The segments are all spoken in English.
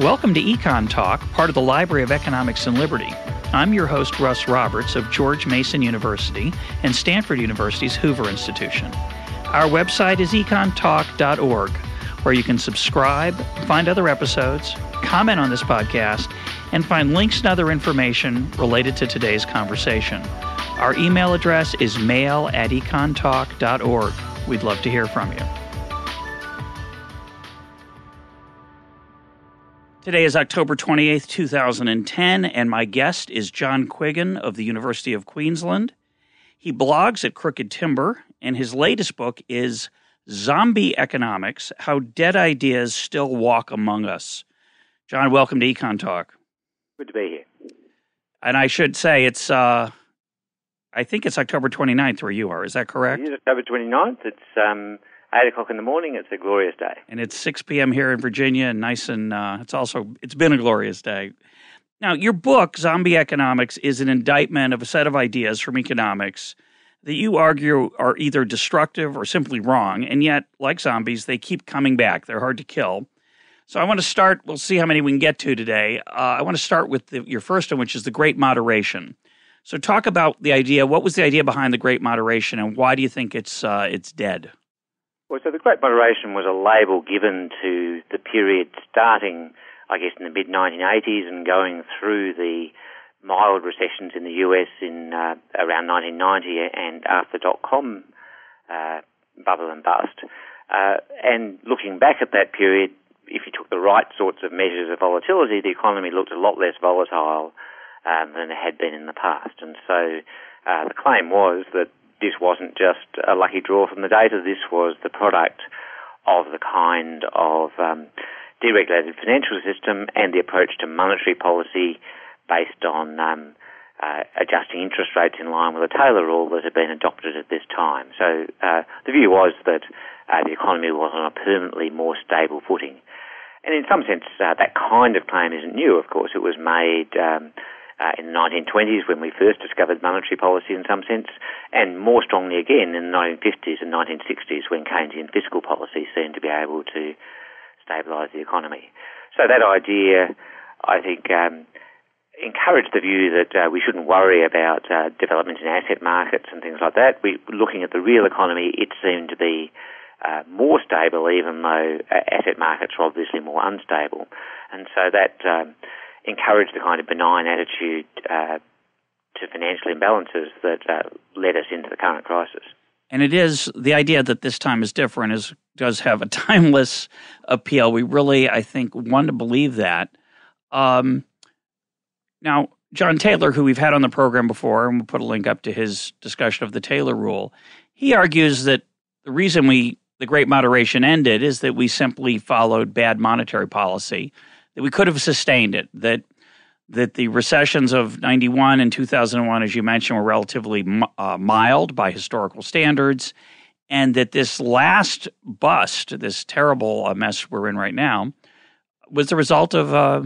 Welcome to EconTalk, part of the Library of Economics and Liberty. I'm your host, Russ Roberts of George Mason University and Stanford University's Hoover Institution. Our website is econtalk.org, where you can subscribe, find other episodes, comment on this podcast, and find links and other information related to today's conversation. Our email address is mail@econtalk.org. We'd love to hear from you. Today is October 28th, 2010, and my guest is John Quiggin of the University of Queensland. He blogs at Crooked Timber, and his latest book is Zombie Economics: How Dead Ideas Still Walk Among Us. John, welcome to EconTalk. Good to be here. And I should say I think it's October 29th where you are. Is that correct? It is October 29th. It's 8 o'clock in the morning. It's a glorious day. And it's 6 p.m. here in Virginia, and nice, and it's been a glorious day. Now, your book, Zombie Economics, is an indictment of a set of ideas from economics that you argue are either destructive or simply wrong, and yet, like zombies, they keep coming back. They're hard to kill. So I want to start, we'll see how many we can get to today. I want to start with your first one, which is the Great Moderation. So talk about the idea. What was the idea behind the Great Moderation, and why do you think it's dead? Well, so the Great Moderation was a label given to the period starting, I guess, in the mid-1980s and going through the mild recessions in the US in around 1990 and after the dot-com bubble and bust. And looking back at that period, if you took the right sorts of measures of volatility, the economy looked a lot less volatile than it had been in the past. And so the claim was that this wasn't just a lucky draw from the data. This was the product of the kind of deregulated financial system and the approach to monetary policy based on adjusting interest rates in line with the Taylor rule that had been adopted at this time. So the view was that the economy was on a permanently more stable footing. And in some sense, that kind of claim isn't new, of course. It was made in the 1920s when we first discovered monetary policy in some sense, and more strongly again in the 1950s and 1960s when Keynesian fiscal policy seemed to be able to stabilise the economy. So that idea, I think, encouraged the view that we shouldn't worry about development in asset markets and things like that. Looking at the real economy, it seemed to be more stable, even though asset markets are obviously more unstable. And so that encouraged the kind of benign attitude to financial imbalances that led us into the current crisis. And it is, the idea that this time is different does have a timeless appeal. We really, I think, want to believe that. Now, John Taylor, who we've had on the program before, and we'll put a link up to his discussion of the Taylor rule, he argues that the reason the Great Moderation ended is that we simply followed bad monetary policy, that we could have sustained it, that the recessions of 91 and 2001, as you mentioned, were relatively mild by historical standards, and that this last bust, this terrible mess we're in right now, was the result of a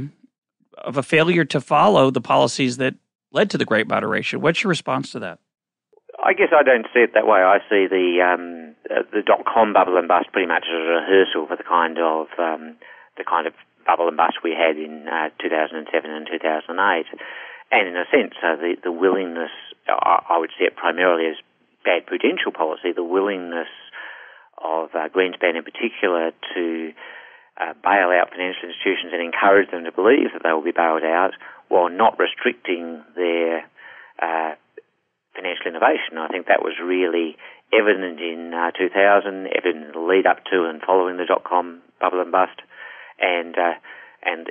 failure to follow the policies that led to the Great Moderation. What's your response to that? I guess I don't see it that way. I see the dot-com bubble and bust pretty much as a rehearsal for the kind of bubble and bust we had in 2007 and 2008. And in a sense, the willingness, I would see it primarily as bad prudential policy, the willingness of Greenspan in particular to bail out financial institutions and encourage them to believe that they will be bailed out while not restricting their financial innovation. I think that was really evident in 2000, evident in the lead up to and following the dot-com bubble and bust. And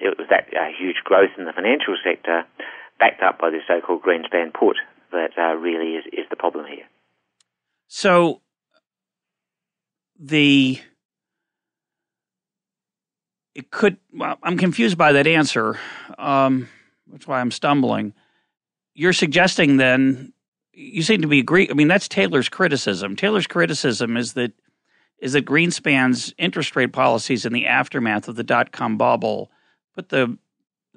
it was that huge growth in the financial sector, backed up by this so-called Greenspan put, that really is the problem here. So I'm confused by that answer. That's why I'm stumbling. You're suggesting then, you seem to be agreeing. I mean, that's Taylor's criticism. Taylor's criticism is that Greenspan's interest rate policies in the aftermath of the dot-com bubble put the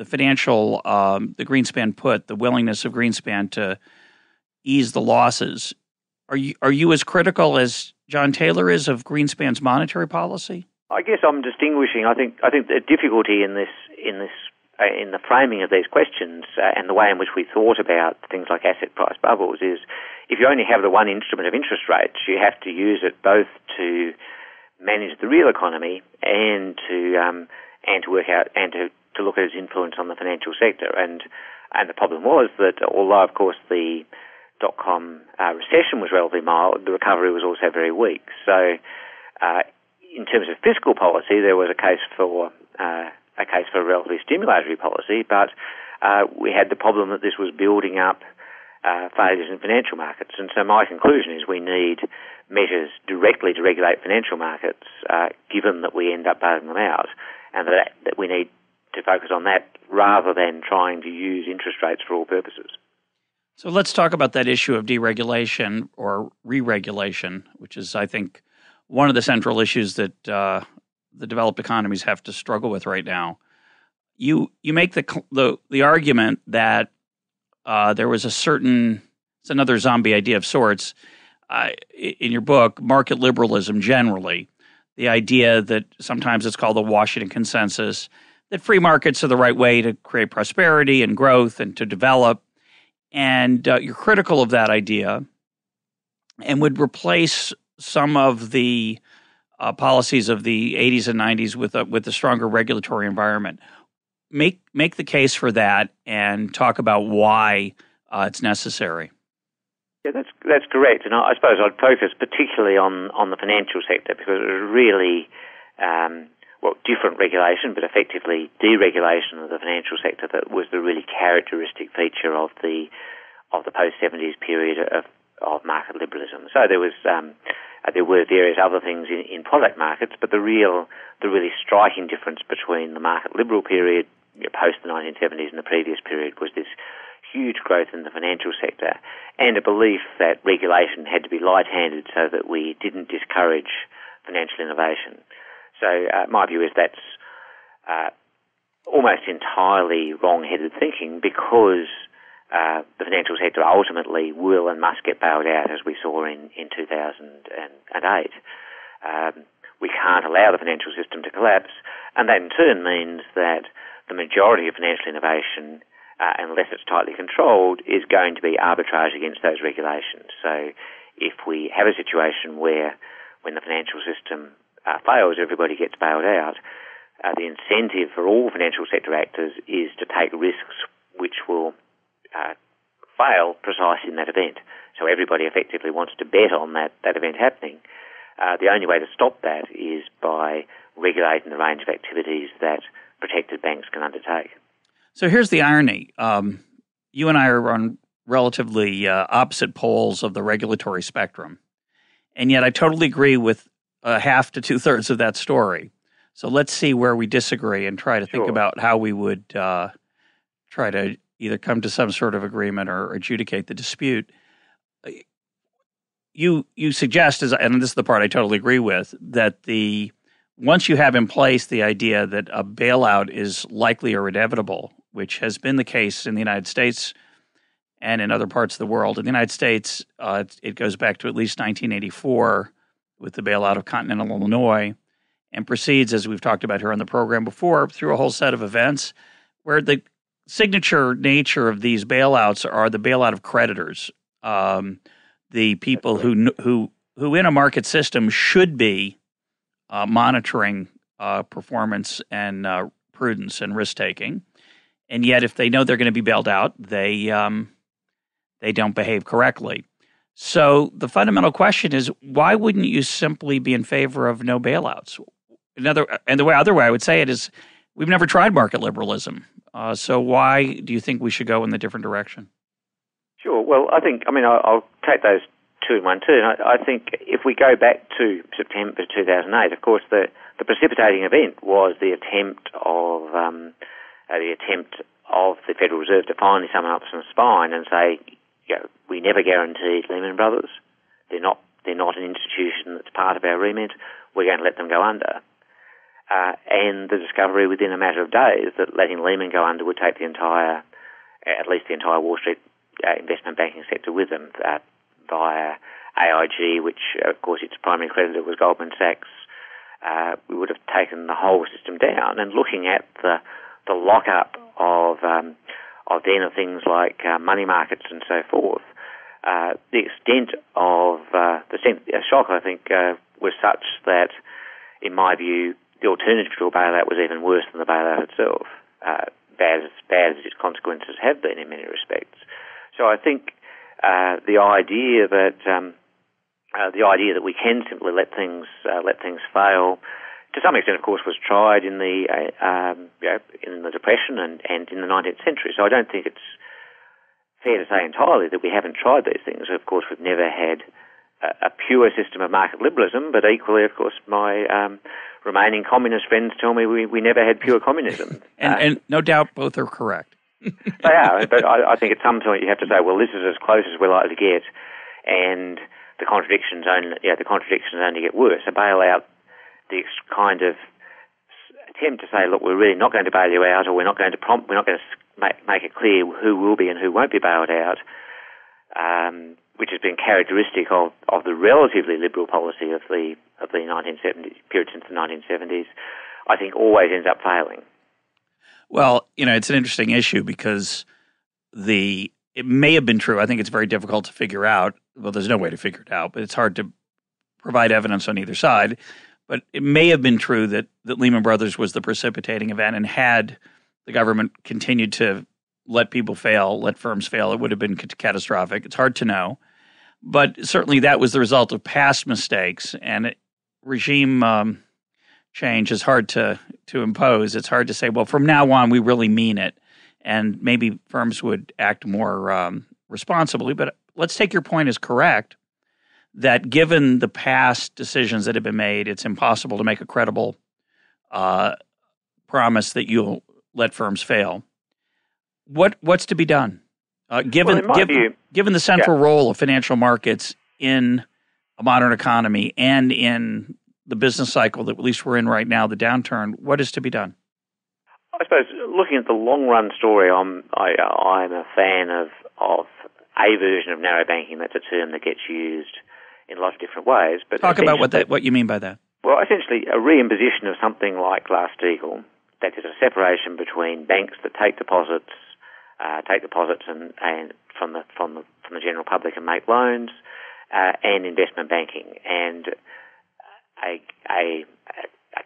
financial, the Greenspan put, the willingness of Greenspan to ease the losses. Are you as critical as John Taylor is of Greenspan's monetary policy? I guess I'm distinguishing. I think the difficulty in this in the framing of these questions and the way in which we thought about things like asset price bubbles is if you only have the one instrument of interest rates, you have to use it both to manage the real economy and to work out and to look at its influence on the financial sector. And the problem was that although, of course, the dot-com recession was relatively mild, the recovery was also very weak. So in terms of fiscal policy, there was a case for a relatively stimulatory policy, but we had the problem that this was building up failures in financial markets. And so my conclusion is we need measures directly to regulate financial markets, given that we end up bailing them out, and that we need to focus on that rather than trying to use interest rates for all purposes. So let's talk about that issue of deregulation or re-regulation, which is, I think, one of the central issues that the developed economies have to struggle with right now. You make the argument that there was it's another zombie idea of sorts in your book, market liberalism generally, the idea that sometimes it's called the Washington Consensus, that free markets are the right way to create prosperity and growth and to develop. And you're critical of that idea and would replace some of the policies of the 80s and 90s with a stronger regulatory environment. Make the case for that and talk about why it's necessary. Yeah, that's correct. And I suppose I'd focus particularly on the financial sector because it was really different regulation, but effectively deregulation of the financial sector that was the really characteristic feature of the post-70s period of market liberalism. So there were various other things in product markets, but the really striking difference between the market liberal period post the 1970s and the previous period was this huge growth in the financial sector and a belief that regulation had to be light-handed so that we didn't discourage financial innovation. So my view is that's almost entirely wrong-headed thinking because the financial sector ultimately will and must get bailed out, as we saw in 2008. We can't allow the financial system to collapse, and that in turn means that the majority of financial innovation, unless it's tightly controlled, is going to be arbitrage against those regulations. So if we have a situation where when the financial system fails, everybody gets bailed out, the incentive for all financial sector actors is to take risks which will fail precisely in that event. So everybody effectively wants to bet on that event happening. The only way to stop that is by regulating the range of activities that protected banks can undertake. So here's the irony. You and I are on relatively opposite poles of the regulatory spectrum, and yet I totally agree with half to two-thirds of that story. So let's see where we disagree and try to think about how we would try to either come to some sort of agreement or adjudicate the dispute. You suggest, and this is the part I totally agree with, that once you have in place the idea that a bailout is likely or inevitable, which has been the case in the United States and in other parts of the world. In the United States, it goes back to at least 1984 with the bailout of Continental Illinois and proceeds, as we've talked about here on the program before, through a whole set of events where the signature nature of these bailouts are the bailout of creditors, the people who in a market system should be monitoring performance and prudence and risk-taking. And yet if they know they're going to be bailed out, they don't behave correctly. So the fundamental question is, why wouldn't you simply be in favor of no bailouts? The other way I would say it is, we've never tried market liberalism. So why do you think we should go in the different direction? Sure. Well, I'll take those two in one turn. I think if we go back to September 2008, of course, the precipitating event was the attempt of the Federal Reserve to finally summon up some spine and say, we never guaranteed Lehman Brothers. They're not an institution that's part of our remit. We're going to let them go under. And the discovery within a matter of days that letting Lehman go under would take at least the entire Wall Street investment banking sector with them via AIG, which, of course, its primary creditor was Goldman Sachs. We would have taken the whole system down. And looking at the the lockup of things like money markets and so forth, the extent of the shock, I think, was such that, in my view, the alternative to a bailout was even worse than the bailout itself, bad as its consequences have been in many respects. So I think the idea that we can simply let things fail, to some extent, of course, was tried in the Depression and in the 19th century. So I don't think it's fair to say entirely that we haven't tried these things. Of course, we've never had a pure system of market liberalism, but equally, of course, my remaining communist friends tell me we never had pure communism. and no doubt both are correct. They are, but I think at some point you have to say, well, this is as close as we're likely to get, and the contradictions only get worse. A bailout, the kind of attempt to say, look, we're really not going to bail you out, or we're not going to make it clear who will be and who won't be bailed out, which has been characteristic of the relatively liberal policy of the 1970s period since the 1970s, I think always ends up failing. Well, it's an interesting issue because it may have been true. I think it's very difficult to figure out. Well, there's no way to figure it out, but it's hard to provide evidence on either side. But it may have been true that Lehman Brothers was the precipitating event, and had the government continued to let firms fail, it would have been catastrophic. It's hard to know. But certainly that was the result of past mistakes, and regime change is hard to impose. It's hard to say, well, from now on, we really mean it, and maybe firms would act more responsibly. But let's take your point as correct, that given the past decisions that have been made, it's impossible to make a credible promise that you'll let firms fail. What's to be done? Given the central role of financial markets in a modern economy and in the business cycle that at least we're in right now, the downturn, what is to be done? I suppose looking at the long run story, I'm a fan of a version of narrow banking. That's a term that gets used in lots of different ways. But talk about what you mean by that. Well, essentially a reimposition of something like Glass-Steagall, that is a separation between banks that take deposits and from the general public and make loans, and investment banking, and a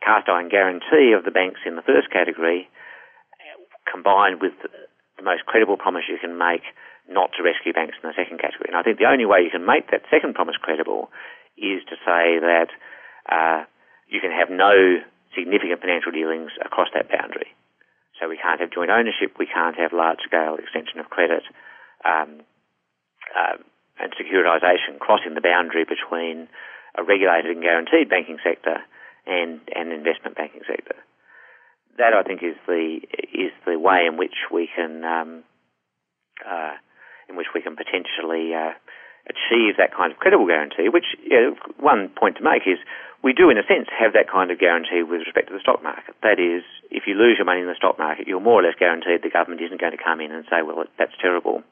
cast iron guarantee of the banks in the first category, combined with the most credible promise you can make not to rescue banks in the second category. And I think the only way you can make that second promise credible is to say that you can have no significant financial dealings across that boundary. So we can't have joint ownership, we can't have large-scale extension of credit, and securitisation crossing the boundary between a regulated and guaranteed banking sector and an investment banking sector. That, I think, is the way in which we can potentially achieve that kind of credible guarantee. Which, one point to make is, we do, in a sense, have that kind of guarantee with respect to the stock market. That is, if you lose your money in the stock market, you're more or less guaranteed the government isn't going to come in and say, well, that's terrible,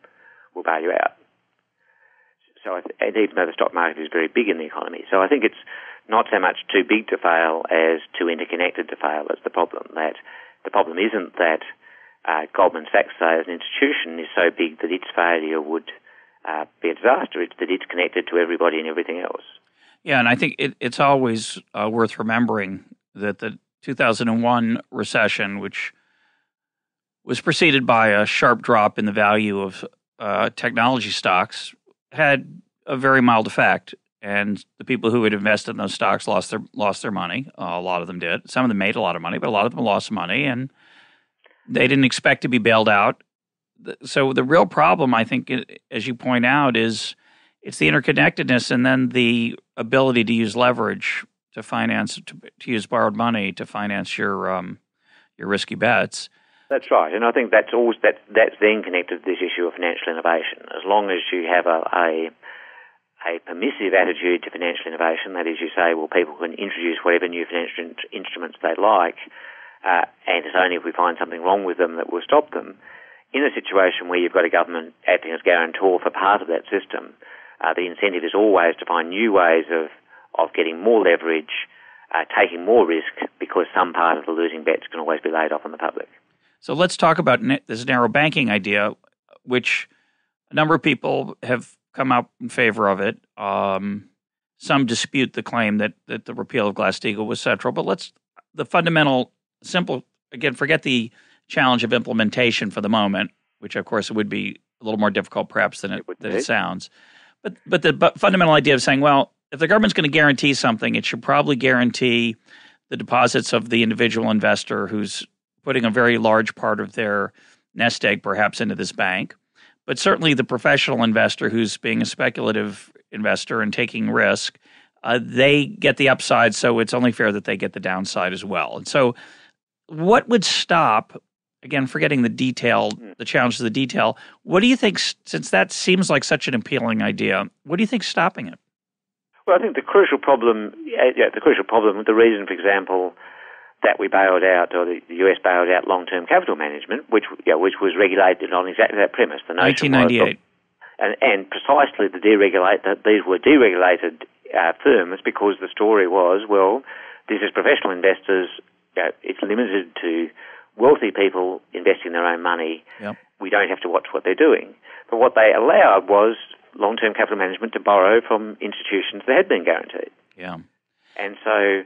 we'll bail you out. So, and even though the stock market is very big in the economy, so I think it's not so much too big to fail as too interconnected to fail. That's the problem. That the problem isn't that Goldman Sachs, say, as an institution, is so big that its failure would be a disaster. It's that it's connected to everybody and everything else. Yeah, and I think it's always worth remembering that the 2001 recession, which was preceded by a sharp drop in the value of technology stocks, had a very mild effect. And the people who had invested in those stocks lost their money. A lot of them did. Some of them made a lot of money, but a lot of them lost money, and they didn't expect to be bailed out. So the real problem, I think, as you point out, is it's the interconnectedness, and then the ability to use leverage to finance, to use borrowed money to finance your risky bets. That's right, and I think that's then connected to this issue of financial innovation. As long as you have a permissive attitude to financial innovation, that is, you say, well, people can introduce whatever new financial instruments they like, and it's only if we find something wrong with them that we'll stop them. In a situation where you've got a government acting as guarantor for part of that system, the incentive is always to find new ways of getting more leverage, taking more risk, because some part of the losing bets can always be laid off on the public. So let's talk about this narrow banking idea, which a number of people have come out in favor of it. Some dispute the claim that the repeal of Glass-Steagall was central. But the fundamental, simple, again, forget the challenge of implementation for the moment, which, of course, would be a little more difficult perhaps than it sounds. But the fundamental idea of saying, well, if the government's going to guarantee something, it should probably guarantee the deposits of the individual investor who's putting a very large part of their nest egg perhaps into this bank. But certainly the professional investor who's being a speculative investor and taking risk, they get the upside, so it's only fair that they get the downside as well. And so what would stop, again, forgetting the detail, the challenge of the detail, what do you think, since that seems like such an appealing idea, what do you think's stopping it? Well, I think the crucial problem, the reason, for example, that we bailed out, or the US bailed out long-term capital management, which was regulated on exactly that premise. The notion 1998. And precisely that these were deregulated firms, because the story was, well, this is professional investors, it's limited to wealthy people investing their own money. Yep. We don't have to watch what they're doing. But what they allowed was long-term capital management to borrow from institutions that had been guaranteed. Yeah. And so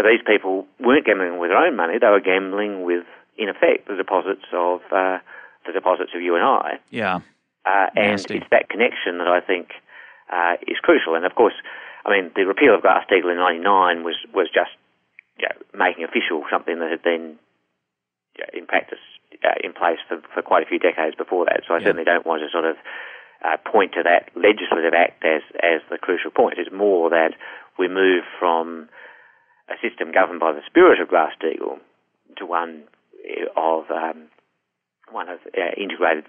these people weren't gambling with their own money; they were gambling with, in effect, the deposits of you and I. Yeah. And it's that connection that I think is crucial. And of course, I mean, the repeal of Glass-Steagall in '99 was just making official something that had been in practice in place for quite a few decades before that. So I certainly don't want to sort of point to that legislative act as the crucial point. It's more that we move from a system governed by the spirit of Glass-Steagall to one of integrated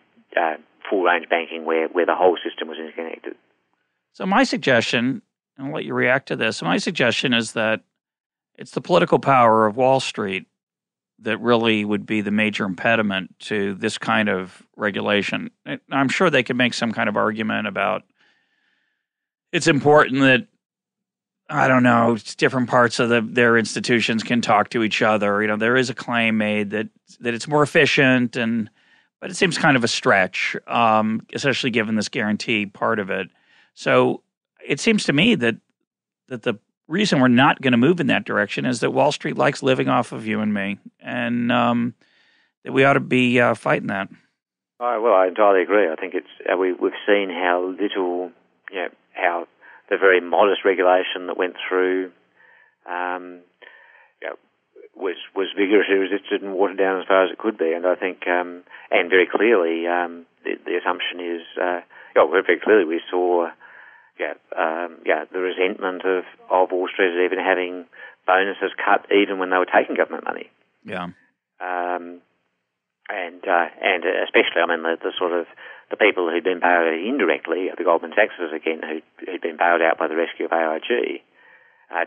full-range banking where the whole system was interconnected. So my suggestion, and I'll let you react to this, my suggestion is that it's the political power of Wall Street that really would be the major impediment to this kind of regulation. I'm sure they could make some kind of argument about it's important that, I don't know, different parts of their institutions can talk to each other. You know, there is a claim made that it's more efficient, but it seems kind of a stretch, especially given this guarantee part of it. So it seems to me that the reason we're not going to move in that direction is that Wall Street likes living off of you and me, and that we ought to be fighting that. Well, I entirely agree. I think it's we've seen how little, how the very modest regulation that went through was vigorously resisted and watered down as far as it could be. And I think, and very clearly, the assumption is, very clearly we saw, the resentment of Wall Street even having bonuses cut even when they were taking government money. Yeah. And especially, I mean, the sort of the people who'd been bailed out indirectly, the Goldman Sachses again, who'd been bailed out by the rescue of AIG,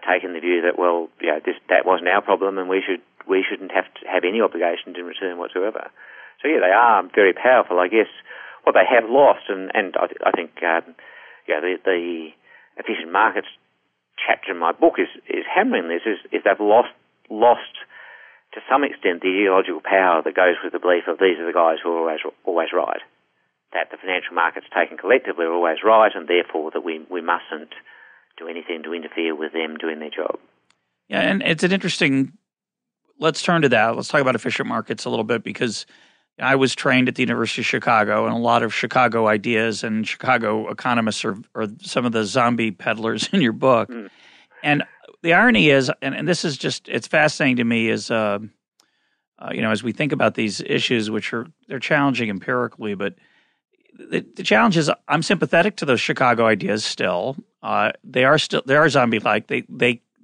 taking the view that, well, that wasn't our problem and we shouldn't have to have any obligations in return whatsoever. So they are very powerful. I guess what they have lost, and I think the efficient markets chapter in my book is hammering this, is they've lost to some extent the ideological power that goes with the belief of these are the guys who are always right, that the financial markets taken collectively are always right, and therefore that we mustn't do anything to interfere with them doing their job. Yeah, and it's an interesting, let's turn to that. Let's talk about efficient markets a little bit, because I was trained at the University of Chicago, and a lot of Chicago ideas and Chicago economists are some of the zombie peddlers in your book. Mm. And the irony is, and this is just, it's fascinating to me, is, as we think about these issues, they're challenging empirically, but the challenge is I'm sympathetic to those Chicago ideas still. They are zombie-like.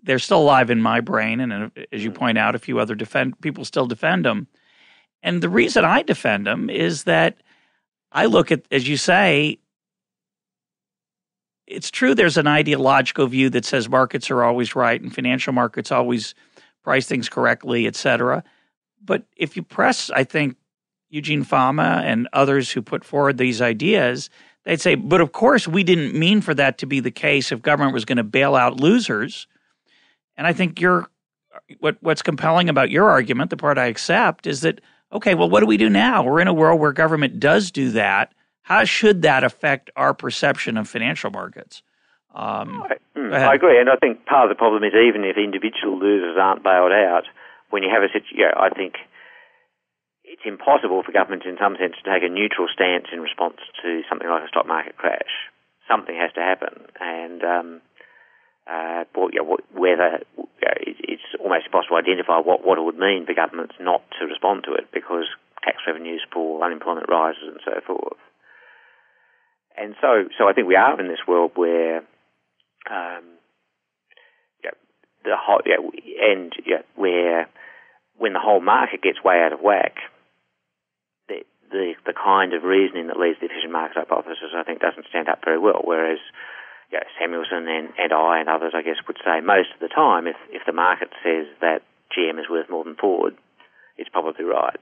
They're still alive in my brain, and as you point out, a few other people still defend them. And the reason I defend them is that I look at, as you say, it's true there's an ideological view that says markets are always right and financial markets always price things correctly, et cetera. But if you press, I think, Eugene Fama and others who put forward these ideas, they'd say, but of course we didn't mean for that to be the case if government was going to bail out losers. And I think what's compelling about your argument, the part I accept, is that Okay, well, what do we do now? We're in a world where government does do that. How should that affect our perception of financial markets? I agree, and I think part of the problem is even if individual losers aren't bailed out, when you have a situation, I think it's impossible for government in some sense to take a neutral stance in response to something like a stock market crash. Something has to happen, and whether it's almost impossible to identify what it would mean for governments not to respond to it because tax revenues fall, unemployment rises, and so forth. And so I think we are in this world where where when the whole market gets way out of whack, the kind of reasoning that leads to the efficient market hypothesis, I think, doesn't stand up very well. Whereas Samuelson and I and others, I guess, would say most of the time, if the market says that GM is worth more than Ford, it's probably right.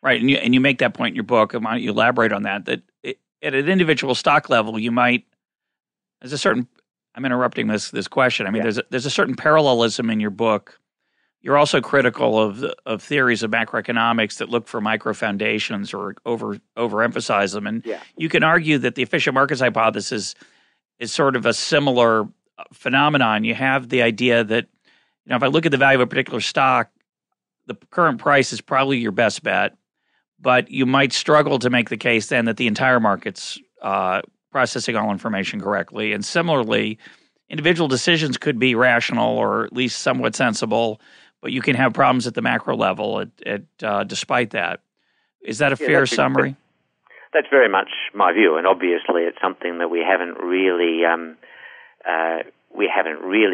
Right, and you make that point in your book. Why don't you elaborate on that? That at an individual stock level, you might, there's a certain. I'm interrupting this question. I mean, there's a certain parallelism in your book. You're also critical of theories of macroeconomics that look for micro foundations or overemphasize them. And you can argue that the efficient markets hypothesis is sort of a similar phenomenon. You have the idea that, if I look at the value of a particular stock, the current price is probably your best bet, but you might struggle to make the case then that the entire market's processing all information correctly. And similarly, individual decisions could be rational or at least somewhat sensible, but you can have problems at the macro level despite that. Is that a fair summary? That's very much my view, and obviously it's something that we haven't really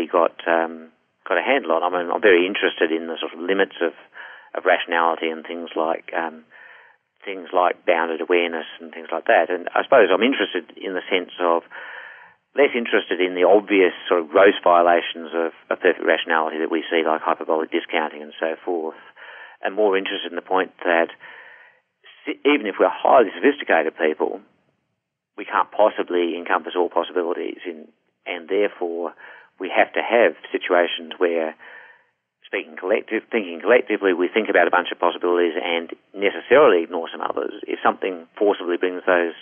got a handle on. I mean, I'm very interested in the sort of limits of rationality and things like bounded awareness and things like that. And I suppose I'm interested in the sense of less interested in the obvious sort of gross violations of perfect rationality that we see, like hyperbolic discounting and so forth, and more interested in the point that even if we're highly sophisticated people, we can't possibly encompass all possibilities, and therefore we have to have situations where, thinking collectively, we think about a bunch of possibilities and necessarily ignore some others. If something forcibly brings those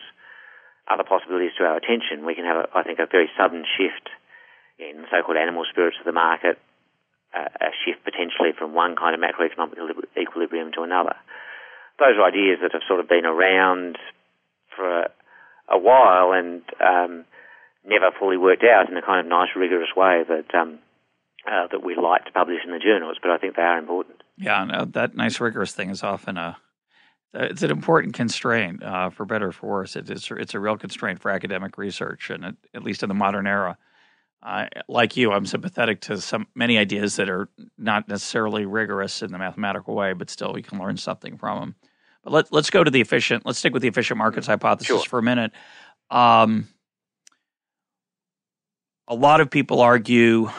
other possibilities to our attention, we can have, I think, a very sudden shift in the so-called animal spirits of the market, a shift potentially from one kind of macroeconomic equilibrium to another. Those are ideas that have sort of been around for a while and never fully worked out in a kind of nice, rigorous way that we like to publish in the journals, but I think they are important. Yeah, no, that nice, rigorous thing is often it's an important constraint, for better or for worse. It's a real constraint for academic research, and at least in the modern era. Like you, I'm sympathetic to many ideas that are not necessarily rigorous in the mathematical way, but still we can learn something from them. But let's go to let's stick with the efficient markets hypothesis for a minute. A lot of people argue,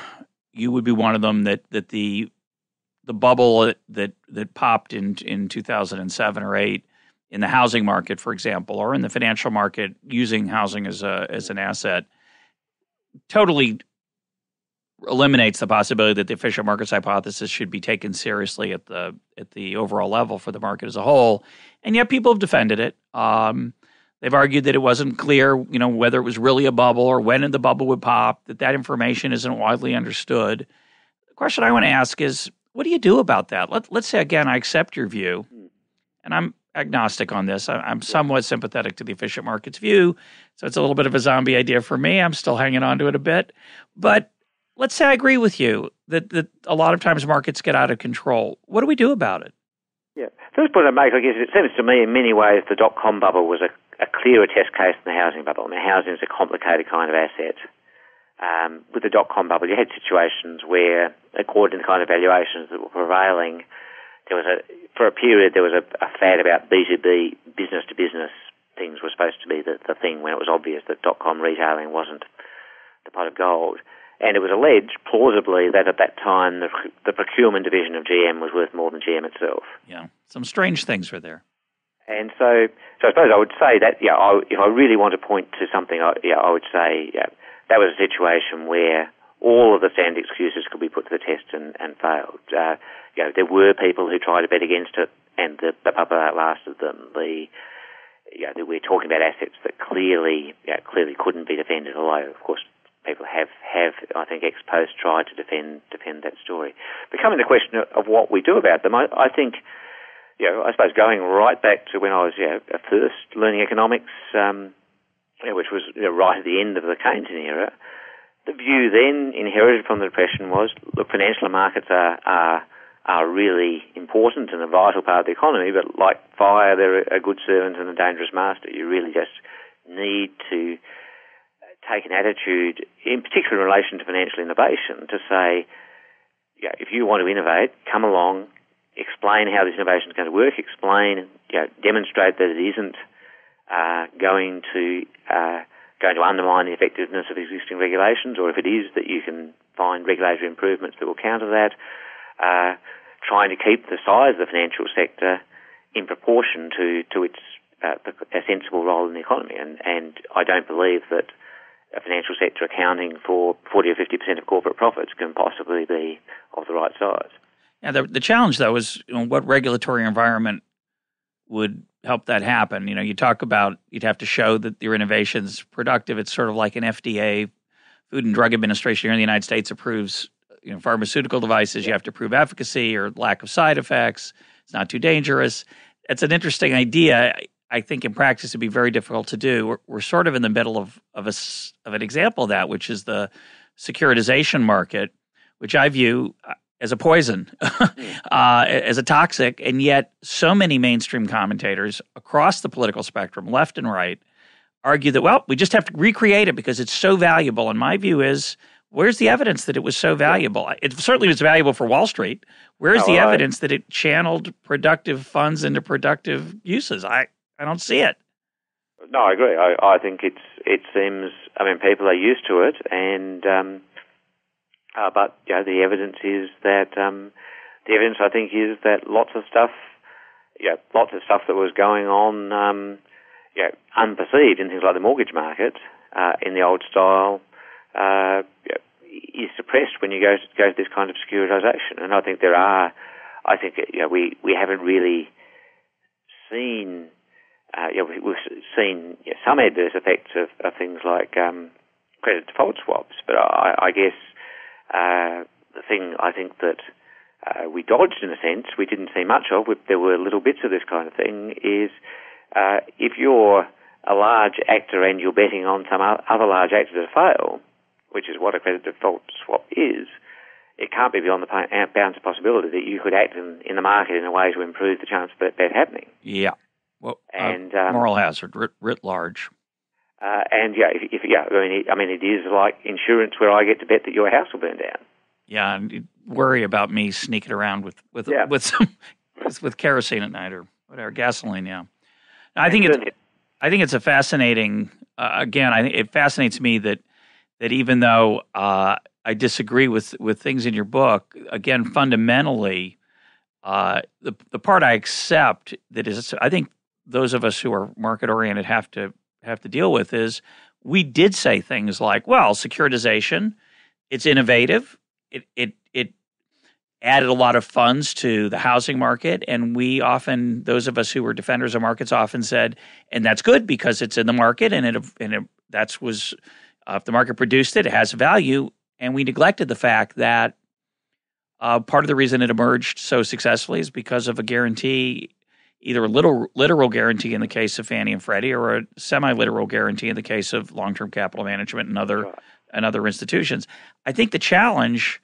you would be one of them, that the bubble that popped in 2007 or 8 in the housing market, for example, or in the financial market using housing as an asset, totally eliminates the possibility that the efficient markets hypothesis should be taken seriously at the overall level for the market as a whole. And yet people have defended it. They've argued that it wasn't clear, whether it was really a bubble or when the bubble would pop, that information isn't widely understood. The question I want to ask is, what do you do about that? Let's say, again, I accept your view, and I'm agnostic on this. I'm somewhat sympathetic to the efficient markets view, so it's a little bit of a zombie idea for me. I'm still hanging on to it a bit. But let's say I agree with you that a lot of times markets get out of control. What do we do about it? Yeah. First point I make, I guess, it seems to me in many ways the dot-com bubble was a clearer test case than the housing bubble. I mean, housing is a complicated kind of asset. With the dot-com bubble, you had situations where, according to the kind of valuations that were prevailing, for a period there was a fad about B2B, business-to-business things were supposed to be the thing when it was obvious that dot-com retailing wasn't the pot of gold. And it was alleged, plausibly, that at that time the procurement division of GM was worth more than GM itself. Yeah, some strange things were there. And so I suppose I would say that, if I really want to point to something, I would say that was a situation where all of the standard excuses could be put to the test and failed. There were people who tried to bet against it, and the puppet outlasted them. We're talking about assets that clearly couldn't be defended, although, of course, people have I think, ex post tried to defend that story. Becoming the question of what we do about them, I think, I suppose going right back to when I was first learning economics, which was right at the end of the Keynesian era, the view then inherited from the Depression was, look, financial markets are really important and a vital part of the economy, but like fire, they're a good servant and a dangerous master. You really just need to take an attitude, in particular in relation to financial innovation, to say, if you want to innovate, come along, explain how this innovation is going to work, demonstrate that it isn't going to undermine the effectiveness of existing regulations, or if it is, that you can find regulatory improvements that will counter that. Trying to keep the size of the financial sector in proportion to its a sensible role in the economy. And I don't believe that a financial sector accounting for 40 or 50% of corporate profits can possibly be of the right size. Yeah, the challenge, though, is what regulatory environment would help that happen. You talk about you'd have to show that your innovation's productive. It's sort of like an FDA, Food and Drug Administration here in the United States approves pharmaceutical devices. You have to prove efficacy or lack of side effects. It's not too dangerous. It's an interesting idea. I think in practice it'd be very difficult to do. We're sort of in the middle of an example of that, which is the securitization market, which I view as a poison, as a toxic, and yet so many mainstream commentators across the political spectrum, left and right, argue that, well, we just have to recreate it because it's so valuable. And my view is, where's the evidence that it was so valuable? It certainly was valuable for Wall Street. Where's the evidence that it channeled productive funds into productive uses? I don't see it. No, I agree. I think it seems, people are used to it, and but the evidence is that I think is that lots of stuff that was going on, unperceived in things like the mortgage market in the old style, is suppressed when you go to this kind of securitization. And I think we haven't really seen. We've seen some adverse effects of things like credit default swaps, but I guess the thing I think that we dodged in a sense, we didn't see much of, there were little bits of this kind of thing, is if you're a large actor and you're betting on some other large actor to fail, which is what a credit default swap is, it can't be beyond the bounds of possibility that you could act in the market in a way to improve the chance of that happening. Yeah. Well, and moral hazard writ large. It is like insurance where I get to bet that your house will burn down. Yeah, and you worry about me sneaking around with kerosene at night or whatever, gasoline. Yeah, I think it's a fascinating. It fascinates me that even though I disagree with things in your book, again, fundamentally, the part I accept that is, I think those of us who are market oriented have to deal with is we did say things like, well, securitization, it's innovative. It added a lot of funds to the housing market, and we often, those of us who were defenders of markets, often said, and that's good because it's in the market, and if the market produced it, it has value, and we neglected the fact that part of the reason it emerged so successfully is because of a guarantee, either a literal guarantee in the case of Fannie and Freddie, or a semi-literal guarantee in the case of long-term capital management and other institutions. I think the challenge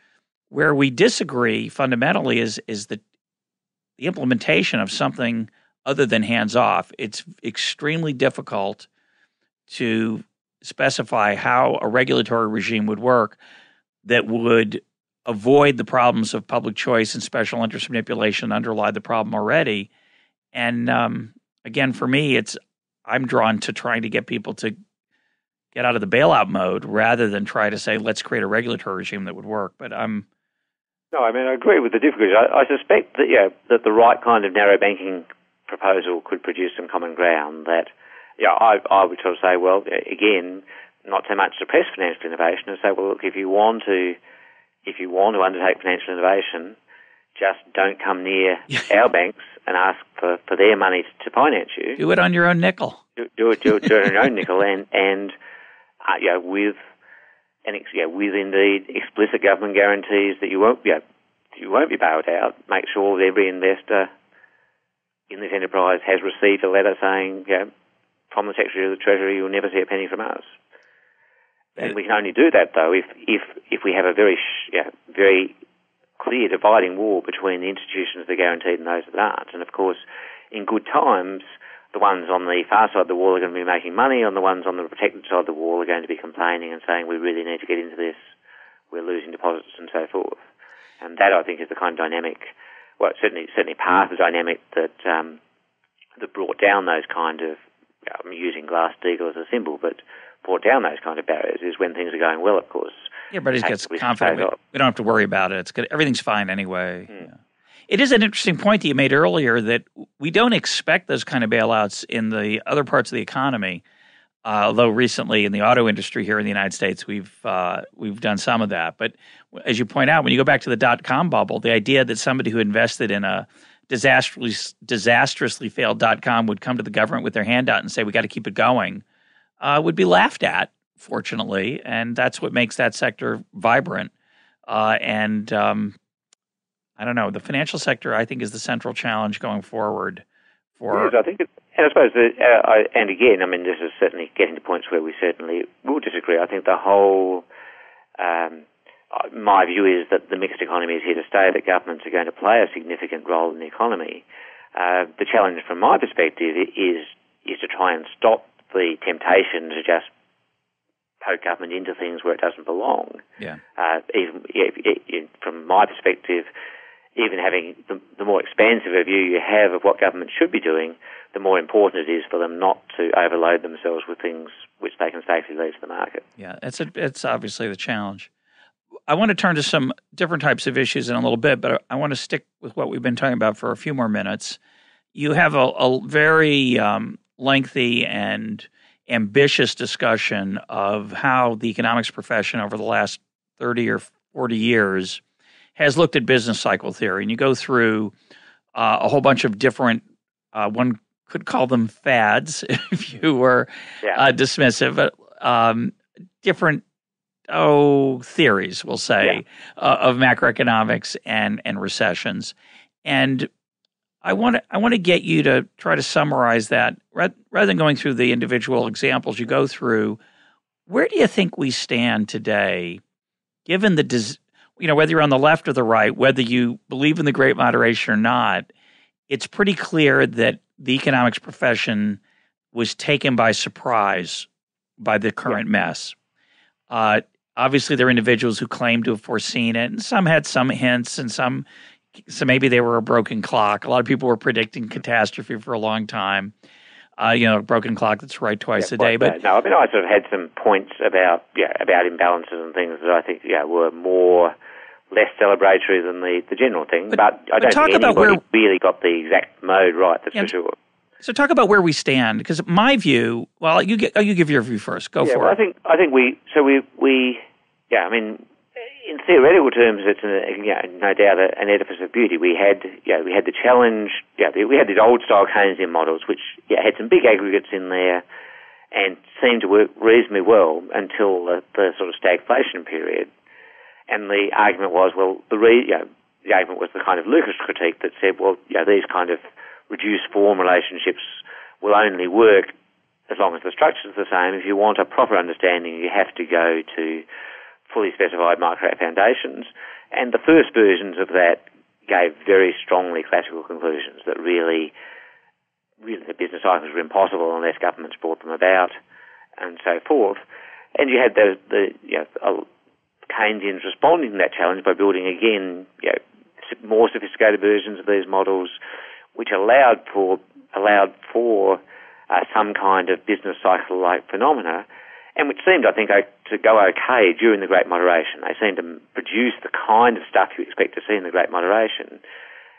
where we disagree fundamentally is the implementation of something other than hands-off. It's extremely difficult to specify how a regulatory regime would work that would avoid the problems of public choice and special interest manipulation that underlie the problem already. And again, for me, I'm drawn to trying to get people to get out of the bailout mode rather than try to say, let's create a regulatory regime that would work. But I agree with the difficulties. I suspect that the right kind of narrow banking proposal could produce some common ground. That I would sort of say, well, again, not so much suppress financial innovation as say, well, look, if you want to undertake financial innovation, just don't come near our banks and ask for their money to finance you. Do it on your own nickel. Do it on your own nickel, and with indeed explicit government guarantees that you won't be bailed out. Make sure that every investor in this enterprise has received a letter saying, from the Secretary of the Treasury, you'll never see a penny from us. And we can only do that though if we have a very clear dividing wall between the institutions that are guaranteed and those that aren't. And of course, in good times, the ones on the far side of the wall are going to be making money, and the ones on the protected side of the wall are going to be complaining and saying, we really need to get into this, we're losing deposits and so forth. And that, I think, is the kind of dynamic, well, certainly part of the dynamic that brought down those kind of, I'm using Glass-Steagall as a symbol, but brought down those kind of barriers is when things are going well, of course. Everybody gets confident. We don't have to worry about it. It's good. Everything's fine anyway. Yeah. It is an interesting point that you made earlier that we don't expect those kind of bailouts in the other parts of the economy. Although recently in the auto industry here in the United States, we've done some of that. But as you point out, when you go back to the dot-com bubble, the idea that somebody who invested in a disastrously failed dot-com would come to the government with their hand out and say, we got to keep it going, would be laughed at, fortunately. And that's what makes that sector vibrant. I don't know. The financial sector, I think, is the central challenge going forward. Yes, I think, and I suppose, and again, I mean, this is certainly getting to points where we certainly will disagree. I think the whole, my view is that the mixed economy is here to stay, that governments are going to play a significant role in the economy. The challenge from my perspective is to try and stop the temptation to just poke government into things where it doesn't belong. Yeah. From my perspective, even having the more expansive a view you have of what government should be doing, the more important it is for them not to overload themselves with things which they can safely leave to the market. Yeah, it's obviously the challenge. I want to turn to some different types of issues in a little bit, but I want to stick with what we've been talking about for a few more minutes. You have a very lengthy and ambitious discussion of how the economics profession over the last 30 or 40 years has looked at business cycle theory. And you go through a whole bunch of different, one could call them fads if you were dismissive, but different theories, we'll say, of macroeconomics and recessions. And I want to get you to try to summarize that rather than going through the individual examples you go through. Where do you think we stand today, given whether you're on the left or the right, whether you believe in the Great Moderation or not? It's pretty clear that the economics profession was taken by surprise by the current mess. Obviously, there are individuals who claim to have foreseen it, and some had some hints, and so maybe they were a broken clock. A lot of people were predicting catastrophe for a long time. A broken clock that's right twice a day. But no, I mean, I sort of had some points about imbalances and things that I think were less celebratory than the general thing. But I don't think anybody really got the exact mode right. That's for sure. So talk about where we stand, because my view. Well, you give your view first. Go for it. I think we. I mean, in theoretical terms, it's no doubt an edifice of beauty. We had the challenge. We had these old style Keynesian models, which had some big aggregates in there, and seemed to work reasonably well until the sort of stagflation period. And the argument was, the argument was the kind of Lucas critique that said, these kind of reduced form relationships will only work as long as the structure is the same. If you want a proper understanding, you have to go to fully specified micro foundations. And the first versions of that gave very strongly classical conclusions that really the business cycles were impossible unless governments brought them about, and so forth. And you had the Keynesians responding to that challenge by building again more sophisticated versions of these models, which allowed for some kind of business cycle-like phenomena, and which seemed, I think, to go okay during the Great Moderation. They seemed to produce the kind of stuff you expect to see in the Great Moderation.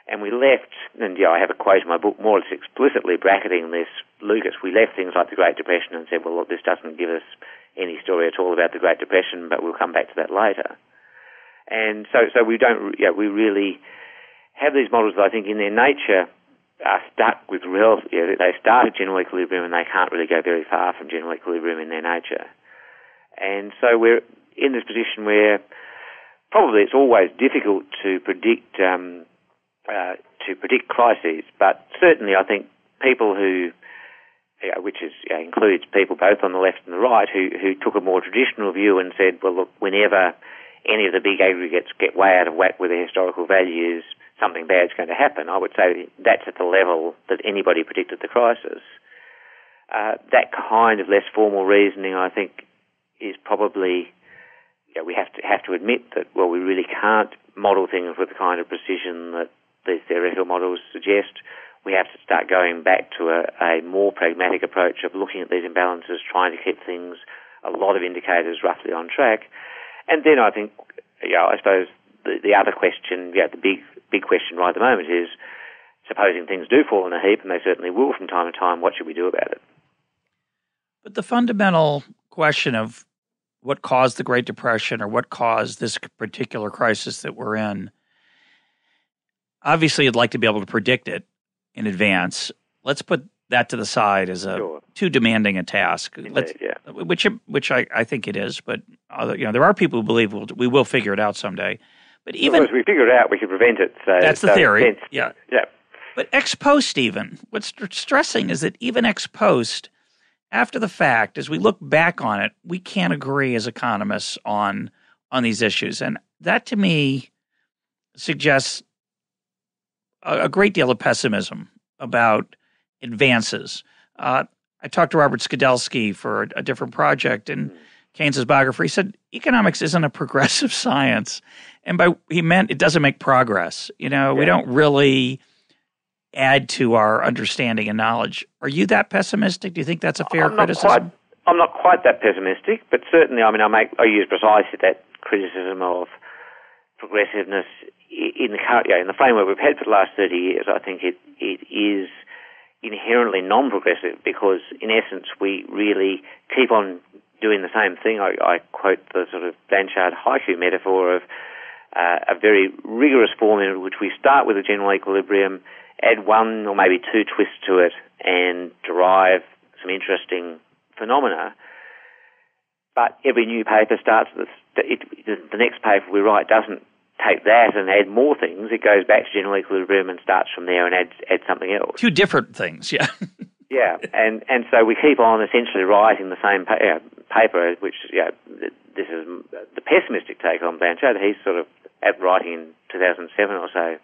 And we left, and I have a quote in my book more or less explicitly bracketing this, Lucas, we left things like the Great Depression and said, well, look, this doesn't give us any story at all about the Great Depression, but we'll come back to that later. And so we don't, we really have these models that I think in their nature are stuck with they start at general equilibrium and they can't really go very far from general equilibrium in their nature. And so we're in this position where probably it's always difficult to predict crises, but certainly I think people who, which includes people both on the left and the right, who took a more traditional view and said, well, look, whenever any of the big aggregates get way out of whack with their historical values, something bad's going to happen. I would say that's at the level that anybody predicted the crisis. That kind of less formal reasoning, I think, is probably, we have to admit that, well, we really can't model things with the kind of precision that these theoretical models suggest. We have to start going back to a more pragmatic approach of looking at these imbalances, trying to keep things, a lot of indicators roughly on track. And then I think, I suppose the other question, the big question right at the moment is, supposing things do fall in a heap, and they certainly will from time to time, what should we do about it? But the fundamental question of what caused the Great Depression or what caused this particular crisis that we're in, obviously you'd like to be able to predict it in advance. Let's put that to the side as too demanding a task. Indeed, which I think it is, but there are people who believe we will figure it out someday. But even if we figure it out, we can prevent it. So that's the theory. Yeah. But ex post, even what's stressing is that even ex post, after the fact, as we look back on it, we can't agree as economists on these issues, and that to me suggests a great deal of pessimism about advances. I talked to Robert Skidelsky for a different project, and Keynes's biographer, he said economics isn't a progressive science, and he meant it doesn't make progress. We don't really add to our understanding and knowledge. Are you that pessimistic? Do you think that's a fair criticism? I'm not quite that pessimistic, but certainly, I use precisely that criticism of progressiveness in the framework we've had for the last 30 years. I think it is inherently non-progressive because, in essence, we really keep on doing the same thing. I quote the sort of Blanchard haiku metaphor of a very rigorous formula in which we start with a general equilibrium, add one or maybe two twists to it, and derive some interesting phenomena. But every new paper starts with the next paper we write doesn't take that and add more things. It goes back to general equilibrium and starts from there and adds something else. Two different things, yeah. Yeah, and so we keep on essentially writing the same paper, which this is the pessimistic take on Blanchard. He's sort of writing in 2007 or so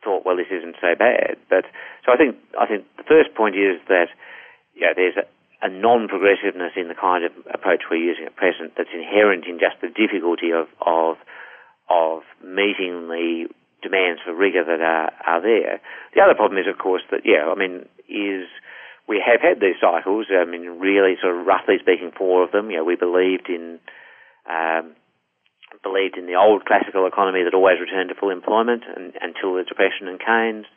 thought, well, this isn't so bad. But so I think the first point is that there's a non-progressiveness in the kind of approach we're using at present that's inherent in just the difficulty of meeting the demands for rigour that are there. The other problem is, of course, that we have had these cycles. Really, sort of roughly speaking, 4 of them. We believed in the old classical economy that always returned to full employment until the Depression and Keynes.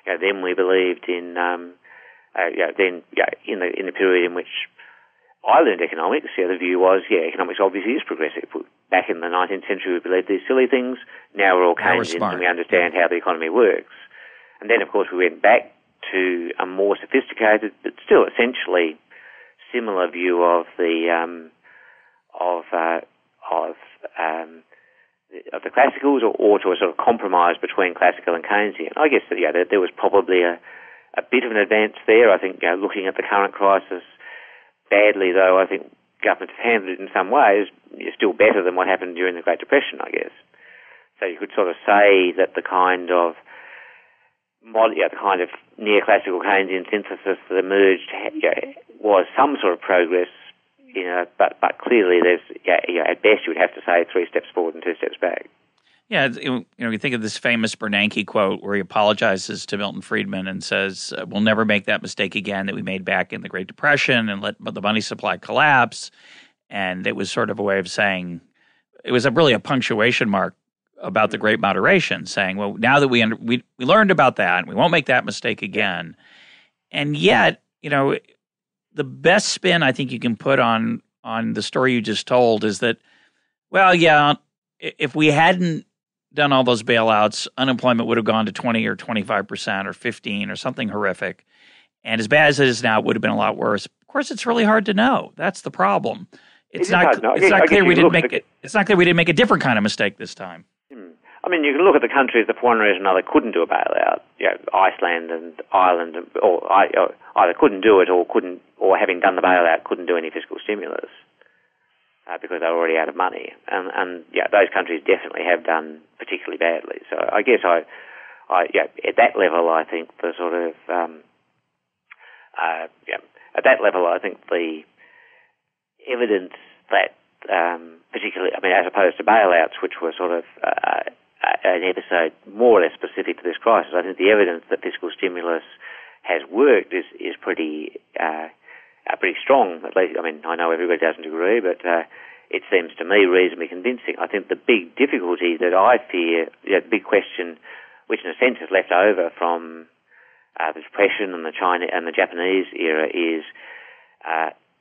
Then we believed in in the period in which I learned economics. The view was economics obviously is progressive. Back in the 19th century, we believed these silly things. Now we're all Keynesians and we understand how the economy works. And then, of course, we went back to a more sophisticated, but still essentially similar view of the classicals, or to a sort of compromise between classical and Keynesian. I guess that there was probably a bit of an advance there. I think looking at the current crisis badly, though, I think governments have handled it in some ways still better than what happened during the Great Depression, I guess. So you could sort of say that the kind of neoclassical Keynesian synthesis that emerged was some sort of progress, but clearly there's at best you would have to say 3 steps forward and 2 steps back. Yeah, you think of this famous Bernanke quote where he apologizes to Milton Friedman and says, we'll never make that mistake again that we made back in the Great Depression and let the money supply collapse. And it was sort of a way of saying, it was really a punctuation mark about the Great Moderation, saying, well, now that we learned about that, we won't make that mistake again. And yet, the best spin I think you can put on on the story you just told is that, well, yeah, if we hadn't done all those bailouts, unemployment would have gone to 20 or 25% or 15 or something horrific. And as bad as it is now, it would have been a lot worse. Of course, it's really hard to know. That's the problem. It's not clear we didn't make a different kind of mistake this time. I mean, you can look at the countries that for one reason or another couldn't do a bailout. Iceland and Ireland, or either couldn't do it or having done the bailout, couldn't do any fiscal stimulus because they were already out of money. And those countries definitely have done particularly badly. So I guess at that level, I think the sort of at that level, I think the evidence that particularly, I mean, as opposed to bailouts, which were sort of an episode more or less specific to this crisis, I think the evidence that fiscal stimulus has worked is pretty strong. At least, I mean, I know everybody doesn't agree, but it seems to me reasonably convincing. I think the big difficulty that I fear, the big question, which in a sense is left over from the Depression and the China and the Japanese era, is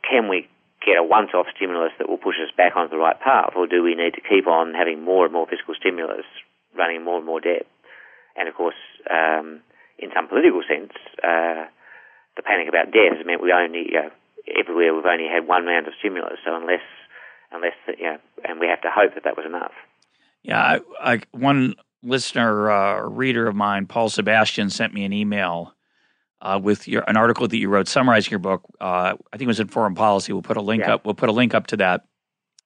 can we get a once-off stimulus that will push us back onto the right path, or do we need to keep on having more and more fiscal stimulus, running more and more debt? And of course, in some political sense, the panic about debt has meant we only, everywhere we've only had one round of stimulus. So unless and we have to hope that was enough. Yeah, one listener, reader of mine, Paul Sebastian, sent me an email with an article that you wrote summarizing your book. I think it was in Foreign Policy. We'll put a link up. We'll put a link up to that.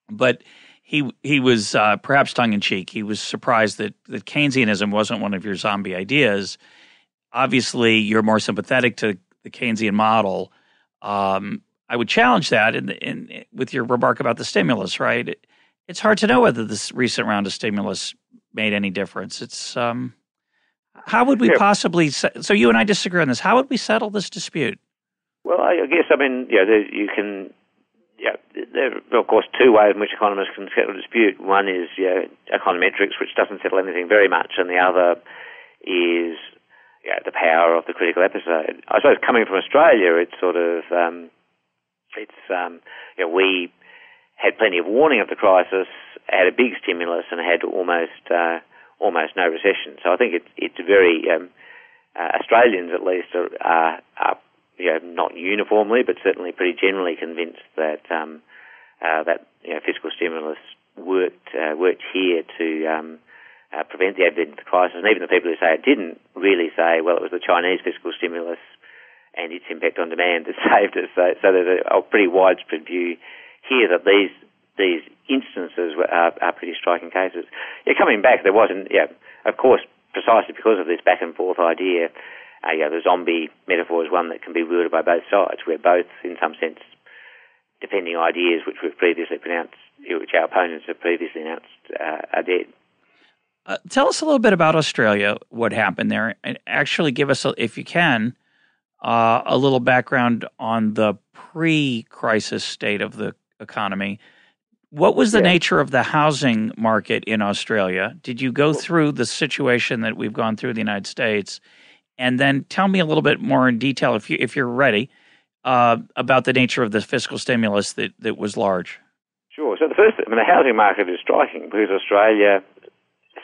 But he was perhaps tongue in cheek. He was surprised that Keynesianism wasn't one of your zombie ideas. Obviously, you're more sympathetic to the Keynesian model. I would challenge that in with your remark about the stimulus. Right? It's hard to know whether this recent round of stimulus made any difference. It's how would we possibly? So you and I disagree on this. How would we settle this dispute? Well, I guess you can. There are of course two ways in which economists can settle a dispute. One is econometrics, which doesn't settle anything very much, and the other is the power of the critical episode. I suppose coming from Australia, it's sort of we had plenty of warning of the crisis, had a big stimulus, and had almost no recession. So I think it's very Australians at least are not uniformly, but certainly pretty generally convinced that fiscal stimulus worked here to prevent the advent of the crisis. And even the people who say it didn't really say, well, it was the Chinese fiscal stimulus and its impact on demand that saved us. So there's a pretty widespread view here that these instances are pretty striking cases. Coming back, there wasn't, of course, precisely because of this back and forth idea, the zombie metaphor is one that can be wielded by both sides. We're both, in some sense, defending ideas which we've previously pronounced, which our opponents have previously announced are dead. Tell us a little bit about Australia, what happened there, and actually give us, if you can, a little background on the pre-crisis state of the economy. What was the nature of the housing market in Australia? Did you go through the situation that we've gone through in the United States? And then tell me a little bit more in detail, if you're ready, about the nature of the fiscal stimulus that was large. Sure. So the housing market is striking because Australia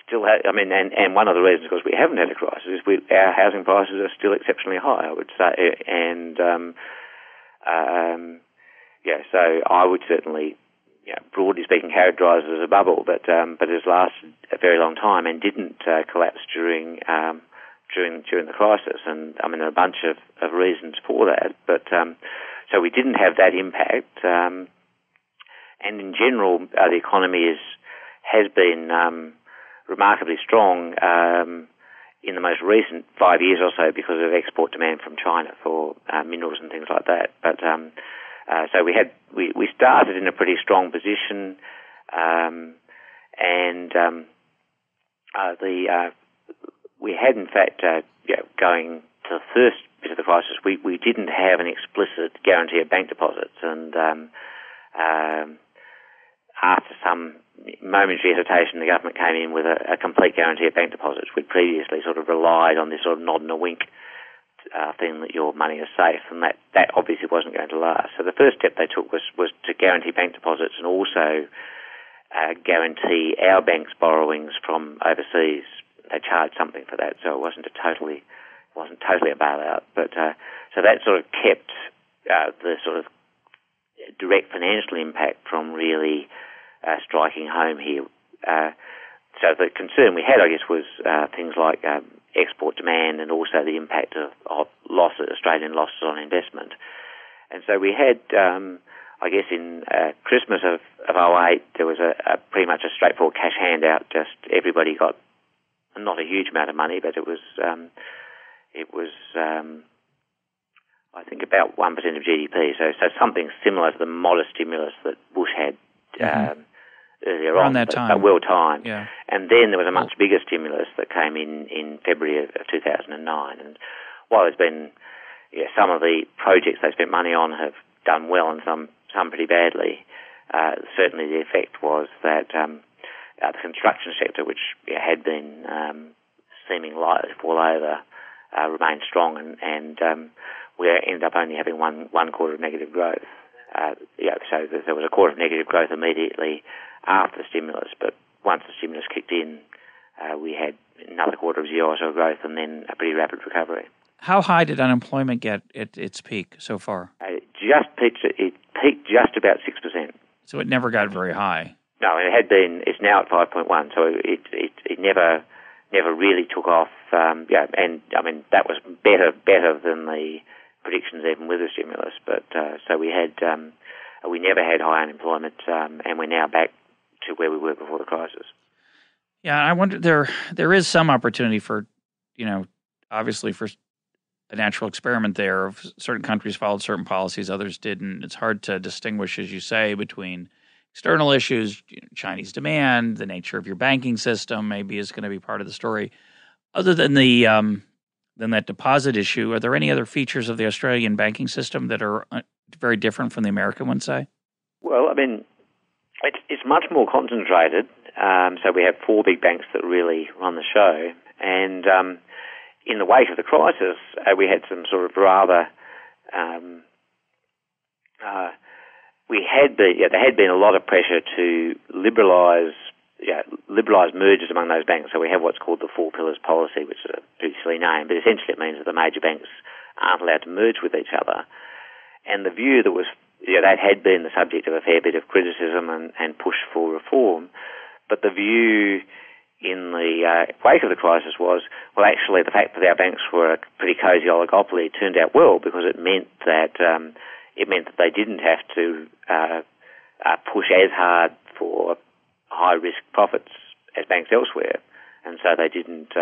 still has, and one of the reasons, because we haven't had a crisis, is our housing prices are still exceptionally high, I would say. And, so I would certainly, broadly speaking, characterise it as a bubble, but it has lasted a very long time and didn't collapse during the crisis. And there are a bunch of reasons for that, but so we didn't have that impact. And in general, the economy has been remarkably strong in the most recent 5 years or so because of export demand from China for minerals and things like that. But so we started in a pretty strong position, we had in fact going to the first bit of the crisis, we didn't have an explicit guarantee of bank deposits, and after some momentary hesitation, the government came in with a complete guarantee of bank deposits. We'd previously sort of relied on this sort of nod and a wink thing that your money is safe, and that obviously wasn't going to last. So the first step they took was to guarantee bank deposits and also guarantee our bank's borrowings from overseas. They charged something for that, so it wasn't totally a bailout. But so that sort of kept the sort of direct financial impact from really striking home here. So the concern we had, I guess, was things like export demand and also the impact of Australian losses on investment. And so we had, I guess, in Christmas of 2008, there was a pretty much a straightforward cash handout. Just everybody got not a huge amount of money, but it was I think about 1% of GDP. So something similar to the modest stimulus that Bush had earlier around on, that time. Well timed. Yeah. And then there was a much bigger stimulus that came in February of 2009. And while there's been some of the projects they spent money on have done well and some pretty badly, certainly the effect was that the construction sector, which had been seeming likely to fall over, remained strong, and we ended up only having one quarter of negative growth. So there was a quarter of negative growth immediately after the stimulus, but once the stimulus kicked in, we had another quarter of zero or so growth and then a pretty rapid recovery. How high did unemployment get at its peak so far? It peaked just about 6%. So it never got very high. No, it had been. It's now at 5.1. So it never really took off. And I mean that was better than the predictions even with the stimulus. But so we never had high unemployment, and we're now back to where we were before the crisis. Yeah, I wonder there is some opportunity for, obviously for a natural experiment there of certain countries followed certain policies, others didn't. It's hard to distinguish, as you say, between external issues, Chinese demand, the nature of your banking system maybe is going to be part of the story. Other than than that deposit issue, are there any other features of the Australian banking system that are very different from the American one, say? Well, I mean, it's much more concentrated. So we have four big banks that really run the show, and in the wake of the crisis, we had some sort of rather there had been a lot of pressure to liberalise mergers among those banks. So we have what's called the Four Pillars policy, which is a pretty silly name, but essentially it means that the major banks aren't allowed to merge with each other. And the view that was that had been the subject of a fair bit of criticism and push for reform, but the view in the wake of the crisis was, well, actually the fact that our banks were a pretty cosy oligopoly turned out well, because it meant that they didn't have to push as hard for high-risk profits as banks elsewhere, and so they didn't.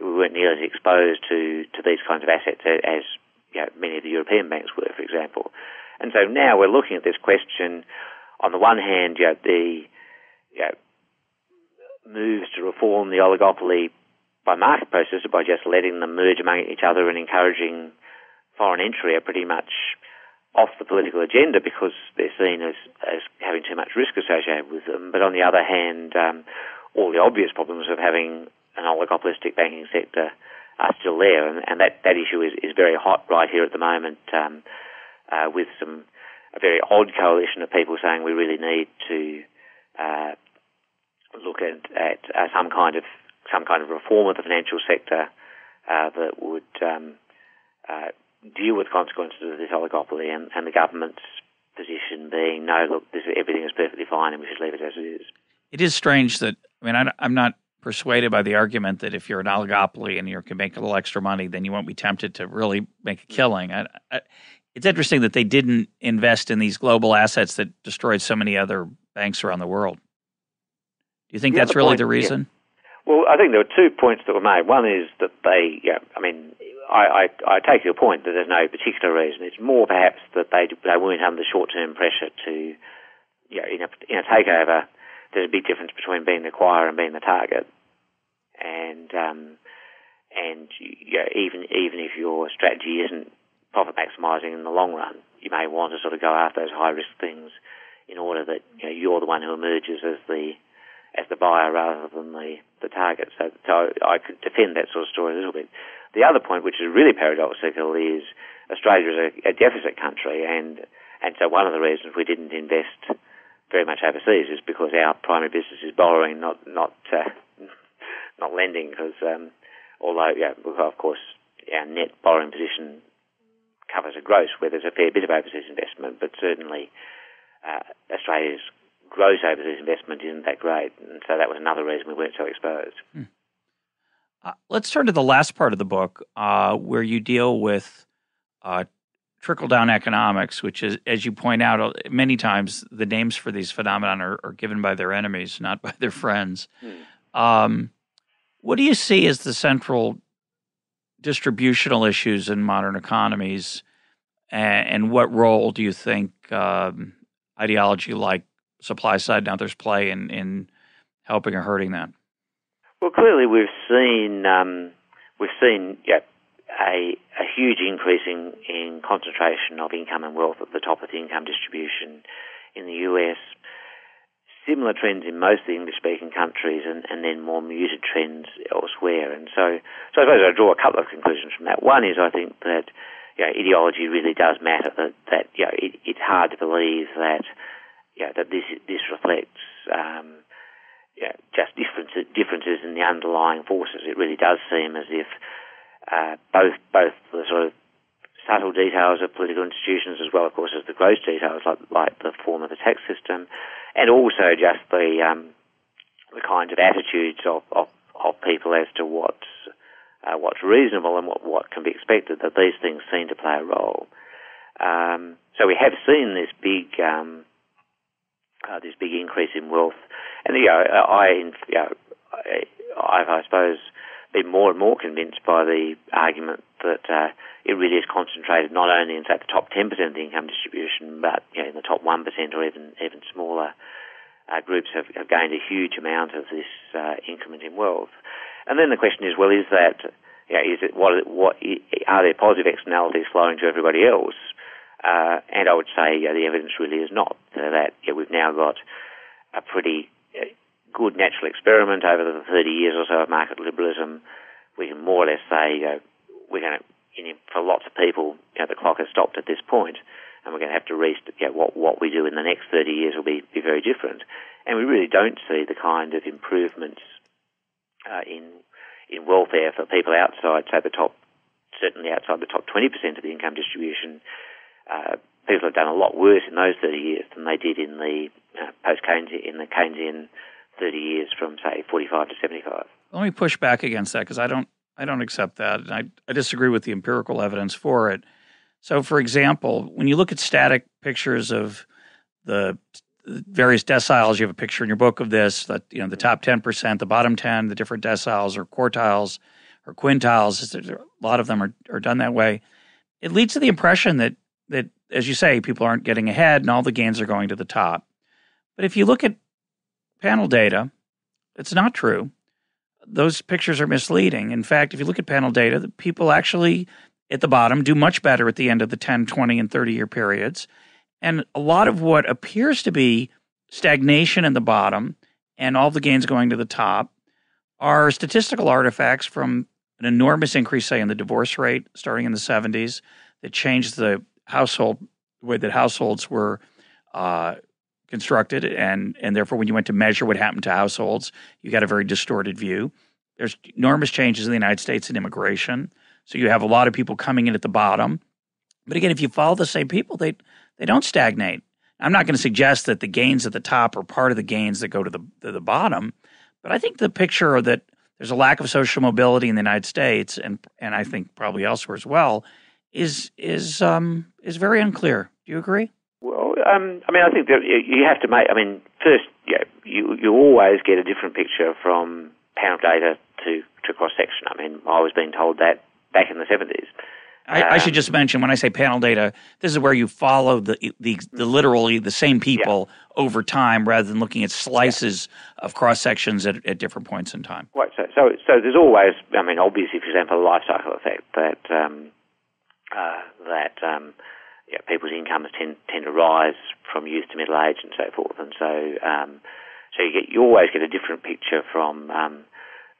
We weren't nearly as exposed to these kinds of assets as many of the European banks were, for example. And so now we're looking at this question. On the one hand, the moves to reform the oligopoly by market process, by just letting them merge among each other and encouraging foreign entry, are pretty much off the political agenda because they're seen as having too much risk associated with them. But on the other hand, all the obvious problems of having an oligopolistic banking sector are still there, and that issue is very hot right here at the moment, with a very odd coalition of people saying we really need to look at some kind of reform of the financial sector that would deal with consequences of this oligopoly, and the government's position being, no, look, everything is perfectly fine and we should leave it as it is. It is strange that, I'm not persuaded by the argument that if you're an oligopoly and you can make a little extra money, then you won't be tempted to really make a killing. It's interesting that they didn't invest in these global assets that destroyed so many other banks around the world. Do you think that's really the reason? Yeah. Well, I think there were 2 points that were made. One is that they, I take your point that there's no particular reason. It's more perhaps that they weren't under short-term pressure to, in a takeover, there's a big difference between being the acquirer and being the target. And even if your strategy isn't profit maximising in the long run, you may want to sort of go after those high-risk things in order that you're the one who emerges as the the buyer rather than the target. So I could defend that sort of story a little bit. The other point, which is really paradoxical, is Australia is a deficit country, and so one of the reasons we didn't invest very much overseas is because our primary business is borrowing, not lending. Because although, of course, our net borrowing position covers a gross where there's a fair bit of overseas investment, but certainly Australia's gross overseas investment isn't that great, and so that was another reason we weren't so exposed. Let's turn to the last part of the book, where you deal with trickle-down economics, which is, as you point out, many times the names for these phenomena are given by their enemies, not by their friends. What do you see as the central distributional issues in modern economies, and what role do you think ideology like supply side and others play in helping or hurting that? Well, clearly we've seen a huge increase in concentration of income and wealth at the top of the income distribution in the US. Similar trends in most of the English-speaking countries, and then more muted trends elsewhere. And so I suppose I draw a couple of conclusions from that. One is I think that ideology really does matter. That it's hard to believe that this reflects just differences in the underlying forces. It really does seem as if both the sort of subtle details of political institutions, as well, of course, as the gross details, like the form of the tax system, and also just the kinds of attitudes of people as to what's reasonable and what can be expected, that these things seem to play a role. So we have seen this big increase in wealth, and I suppose been more and more convinced by the argument that it really is concentrated not only in, say, the top 10% of the income distribution, but in the top 1% or even smaller groups have gained a huge amount of this increment in wealth. And then the question is, well, is it are there positive externalities flowing to everybody else? And I would say the evidence really is not. That we've now got a pretty good natural experiment over the 30 years or so of market liberalism. We can more or less say we're going to, for lots of people, the clock has stopped at this point, and we're going to have to what we do in the next 30 years will be very different. And we really don't see the kind of improvements in welfare for people outside, say, certainly outside the top 20% of the income distribution. People have done a lot worse in those 30 years than they did in the Keynesian 30 years from, say, 45 to 75. Let me push back against that, because I don't accept that, and I disagree with the empirical evidence for it. So, for example, when you look at static pictures of the various deciles, you have a picture in your book of this, that the top 10%, the bottom 10, the different deciles or quartiles or quintiles. A lot of them are done that way. It leads to the impression that, as you say, people aren't getting ahead and all the gains are going to the top. But if you look at panel data, it's not true. Those pictures are misleading. In fact, if you look at panel data, the people actually at the bottom do much better at the end of the 10, 20, and 30-year periods. And a lot of what appears to be stagnation in the bottom and all the gains going to the top are statistical artifacts from an enormous increase, say, in the divorce rate starting in the 70s that changed the way that households were constructed, and therefore when you went to measure what happened to households, you got a very distorted view. There's enormous changes in the United States in immigration. So you have a lot of people coming in at the bottom. But again, if you follow the same people, they don't stagnate. I'm not going to suggest that the gains at the top are part of the gains that go to the bottom, but I think the picture that there's a lack of social mobility in the United States, and I think probably elsewhere as well, is very unclear. Do you agree? Well, I think that you have to make. First, you always get a different picture from panel data to cross section. I was being told that back in the 70s. I should just mention, when I say panel data, this is where you follow the literally the same people over time, rather than looking at slices of cross sections at different points in time. Right. So there's always, obviously, for example, a life cycle effect that people's incomes tend to rise from youth to middle age and so forth, and so So you always get a different picture from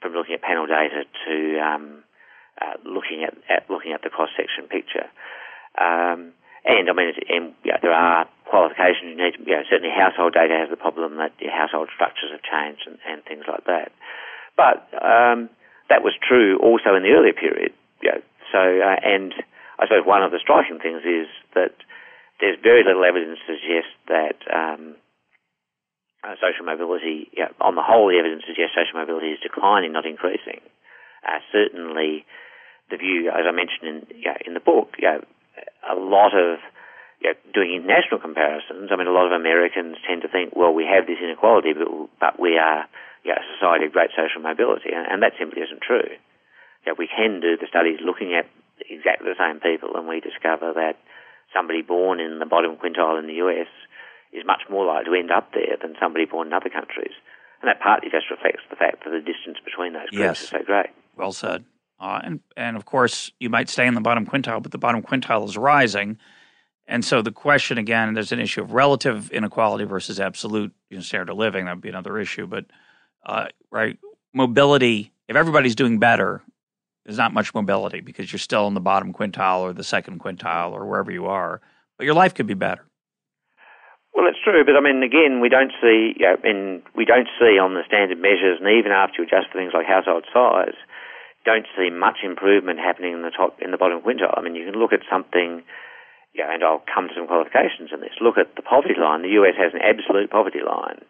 looking at panel data to looking at the cross section picture. And I mean, there are qualifications you need. Certainly, household data has the problem that your household structures have changed and things like that. But that was true also in the earlier period. And I suppose one of the striking things is that there's very little evidence to suggest that social mobility, on the whole, the evidence suggests social mobility is declining, not increasing. Certainly, the view, as I mentioned in the book, a lot of doing international comparisons. I mean, a lot of Americans tend to think, well, we have this inequality, but we are a society of great social mobility, and that simply isn't true. We can do the studies looking at exactly the same people, and we discover that somebody born in the bottom quintile in the US is much more likely to end up there than somebody born in other countries. And that partly just reflects the fact that the distance between those groups is so great. Well said. And of course, you might stay in the bottom quintile, but the bottom quintile is rising. And so the question, again, there's an issue of relative inequality versus absolute standard of living. That would be another issue. But, mobility, if everybody's doing better, there's not much mobility because you're still in the bottom quintile or the second quintile or wherever you are. But your life could be better. Well, it's true, but I mean, again, we don't see on the standard measures, and even after you adjust for things like household size, don't see much improvement happening in the bottom quintile. I mean, you can look at something, and I'll come to some qualifications in this. Look at the poverty line. The US has an absolute poverty line.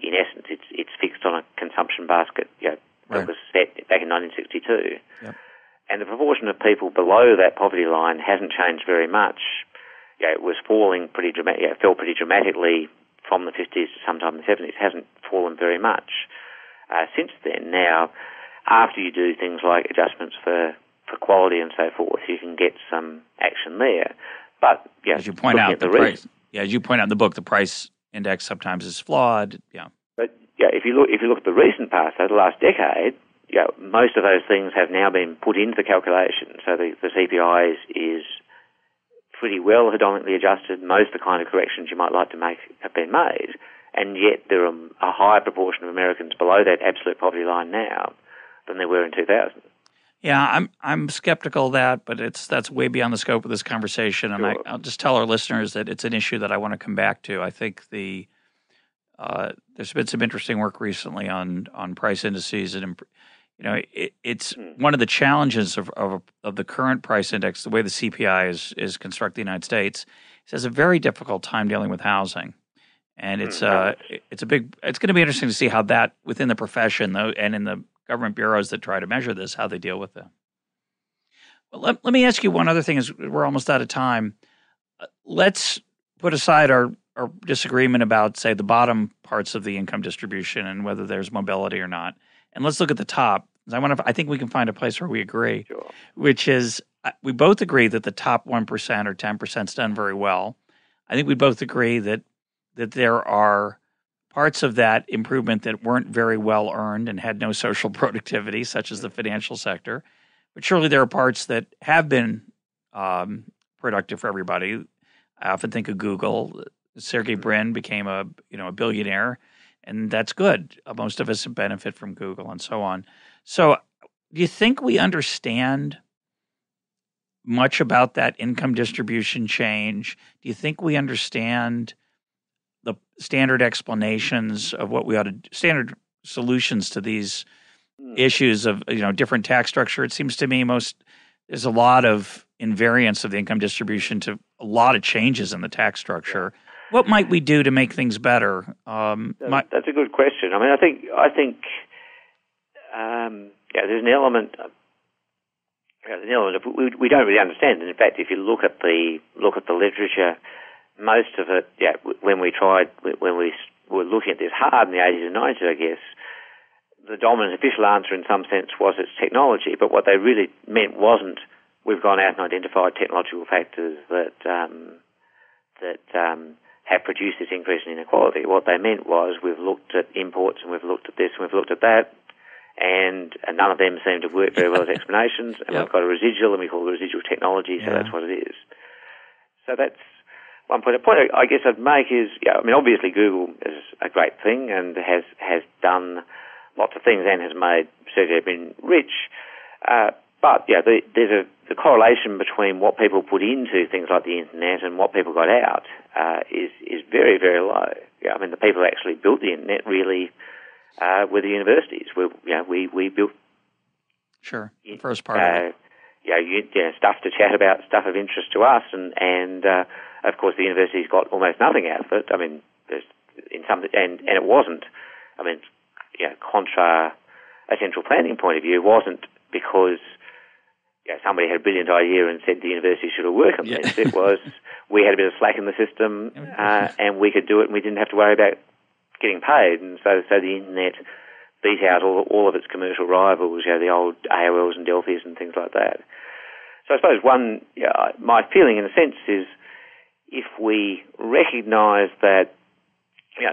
In essence, it's fixed on a consumption basket that was set back in 1962, and the proportion of people below that poverty line hasn't changed very much. It was falling pretty fell pretty dramatically from the 50s to sometime in the 70s. It hasn't fallen very much since then. Now, after you do things like adjustments for quality and so forth, you can get some action there. But as you point out, as you point out in the book, the price index sometimes is flawed. But if you look at the recent past, over the last decade, most of those things have now been put into the calculation. So the CPI is pretty well hedonically adjusted. Most of the kind of corrections you might like to make have been made, and yet there are a higher proportion of Americans below that absolute poverty line now than there were in 2000. Yeah, I'm skeptical of that, but that's way beyond the scope of this conversation, and I'll just tell our listeners that it's an issue that I want to come back to. I think there's been some interesting work recently on price indices, and it's one of the challenges of the current price index, the way the CPI is constructed in the United States. It has a very difficult time dealing with housing, and it's going to be interesting to see how that within the profession though, and in the government bureaus that try to measure this, how they deal with them. Well, let me ask you one other thing. As we're almost out of time, let's put aside our disagreement about, say, the bottom parts of the income distribution and whether there's mobility or not, and let's look at the top. I think we can find a place where we agree, which is we both agree that the top 1% or 10% is done very well. I think we both agree that there are parts of that improvement that weren't very well earned and had no social productivity, such as the financial sector. But surely there are parts that have been productive for everybody. I often think of Google. Sergey Brin became a billionaire, and that's good. Most of us benefit from Google and so on. So do you think we understand much about that income distribution change? Do you think we understand the standard explanations of what we ought to standard solutions to these issues of different tax structure? It seems to me there's a lot of invariance of the income distribution to a lot of changes in the tax structure. What might we do to make things better? That's a good question. I mean, I think there's an element. There's an element of we don't really understand. And in fact, if you look at the literature, most of it, when we were looking at this hard in the 80s and 90s, I guess, the dominant official answer in some sense was it's technology, but what they really meant wasn't we've gone out and identified technological factors that have produced this increase in inequality. What they meant was we've looked at imports and we've looked at this and we've looked at that, and none of them seem to work very well as explanations, and we've got a residual, and we call the residual technology, so that's what it is. So that's one point. A point I guess I'd make is, obviously Google is a great thing and has done lots of things and has made Sergey Brin rich. But there's the correlation between what people put into things like the internet and what people got out is very, very low. The people who actually built the internet really were the universities. We built. Sure, the first part of it. Stuff to chat about, stuff of interest to us, and of course the universities got almost nothing out of it. And it wasn't. Contra a central planning point of view, it wasn't because somebody had a brilliant idea and said the university should all work on this. It was we had a bit of slack in the system and we could do it, and we didn't have to worry about getting paid. And so the internet beat out all of its commercial rivals, the old AOLs and Delphis and things like that. So I suppose my feeling in a sense is if we recognise that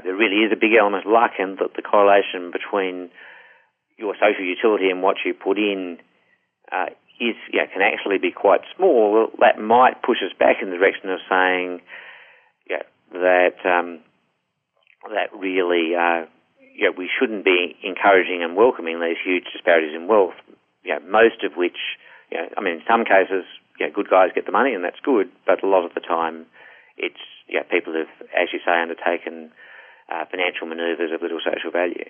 there really is a big element of luck and that the correlation between your social utility and what you put in can actually be quite small, that might push us back in the direction of saying that really we shouldn't be encouraging and welcoming these huge disparities in wealth. Most of which, in some cases, good guys get the money and that's good, but a lot of the time it's people who've, as you say, undertaken financial manoeuvres of little social value.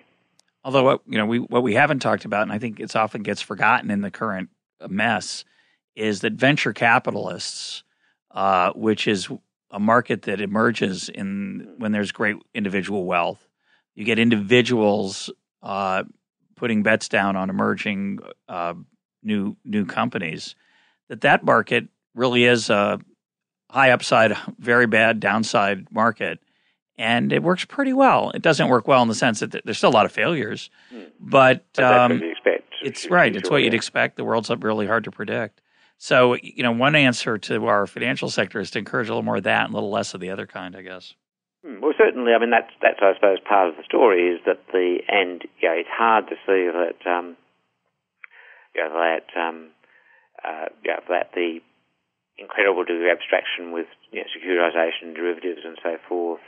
Although what we haven't talked about, and I think it's often gets forgotten in the current mess, is that venture capitalists, which is a market that emerges when there's great individual wealth. You get individuals putting bets down on emerging new companies. That market really is a high upside, very bad downside market. And it works pretty well. It doesn't work well in the sense that there's still a lot of failures, but that's what you expect. It's right. It's what you'd expect. The world's really hard to predict. So, one answer to our financial sector is to encourage a little more of that and a little less of the other kind, I guess. Well, certainly. That's I suppose part of the story is that it's hard to see that the incredible degree of abstraction with securitization, derivatives, and so forth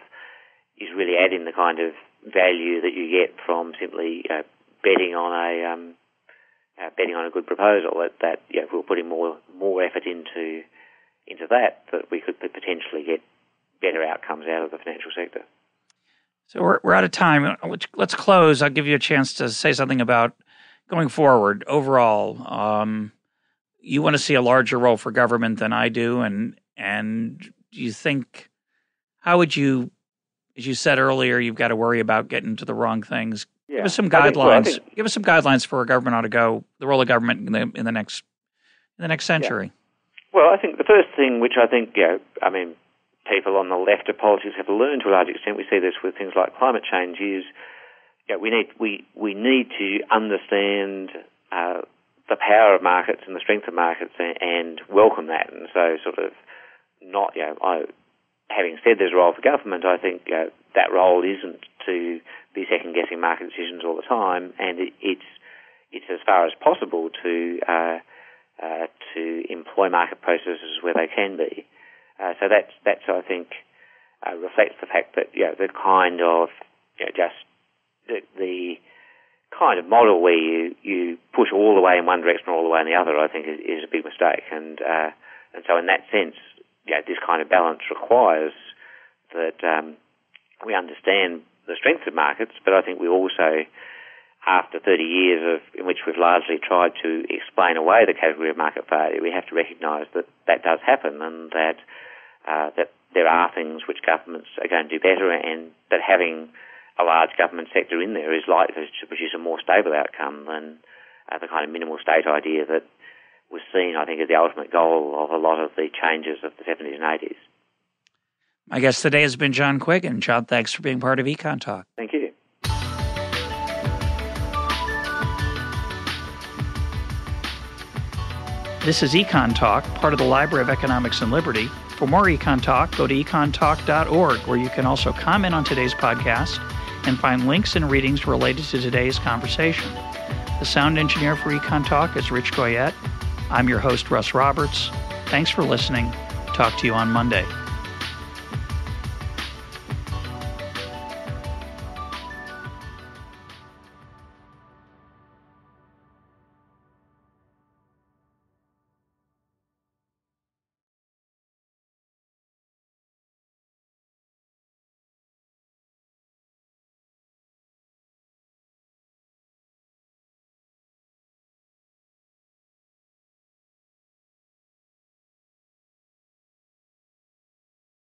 is really adding the kind of value that you get from simply betting on a good proposal. That if we were putting more effort into that we could potentially get better outcomes out of the financial sector. So we're out of time. Let's close. I'll give you a chance to say something about going forward. Overall, you want to see a larger role for government than I do, and do you think, how would you, as you said earlier, you've got to worry about getting to the wrong things. Yeah. Give us some guidelines. Give us some guidelines for where government ought to go. The role of government in the next century. Yeah. Well, I think the first thing, which I think, people on the left of politics have learned to a large extent. We see this with things like climate change. Is we need to understand the power of markets and the strength of markets and welcome that. And so, sort of, not having said there's a role for government, I think that role isn't to be second guessing market decisions all the time, and it's as far as possible to employ market processes where they can be. So that's I think reflects the fact that the kind of the kind of model where you push all the way in one direction or all the way in the other, I think is a big mistake. And so in that sense, this kind of balance requires that we understand the strengths of markets, but I think we also, after 30 years in which we've largely tried to explain away the category of market failure, we have to recognise that does happen, and that there are things which governments are going to do better, and that having a large government sector in there is likely to produce a more stable outcome than the kind of minimal state idea that was seen, I think, as the ultimate goal of a lot of the changes of the 70s and 80s. My guest today has been John Quiggin. John, thanks for being part of EconTalk. Thank you. This is EconTalk, part of the Library of Economics and Liberty. For more EconTalk, go to econtalk.org, where you can also comment on today's podcast and find links and readings related to today's conversation. The sound engineer for EconTalk is Rich Goyette. I'm your host, Russ Roberts. Thanks for listening. Talk to you on Monday.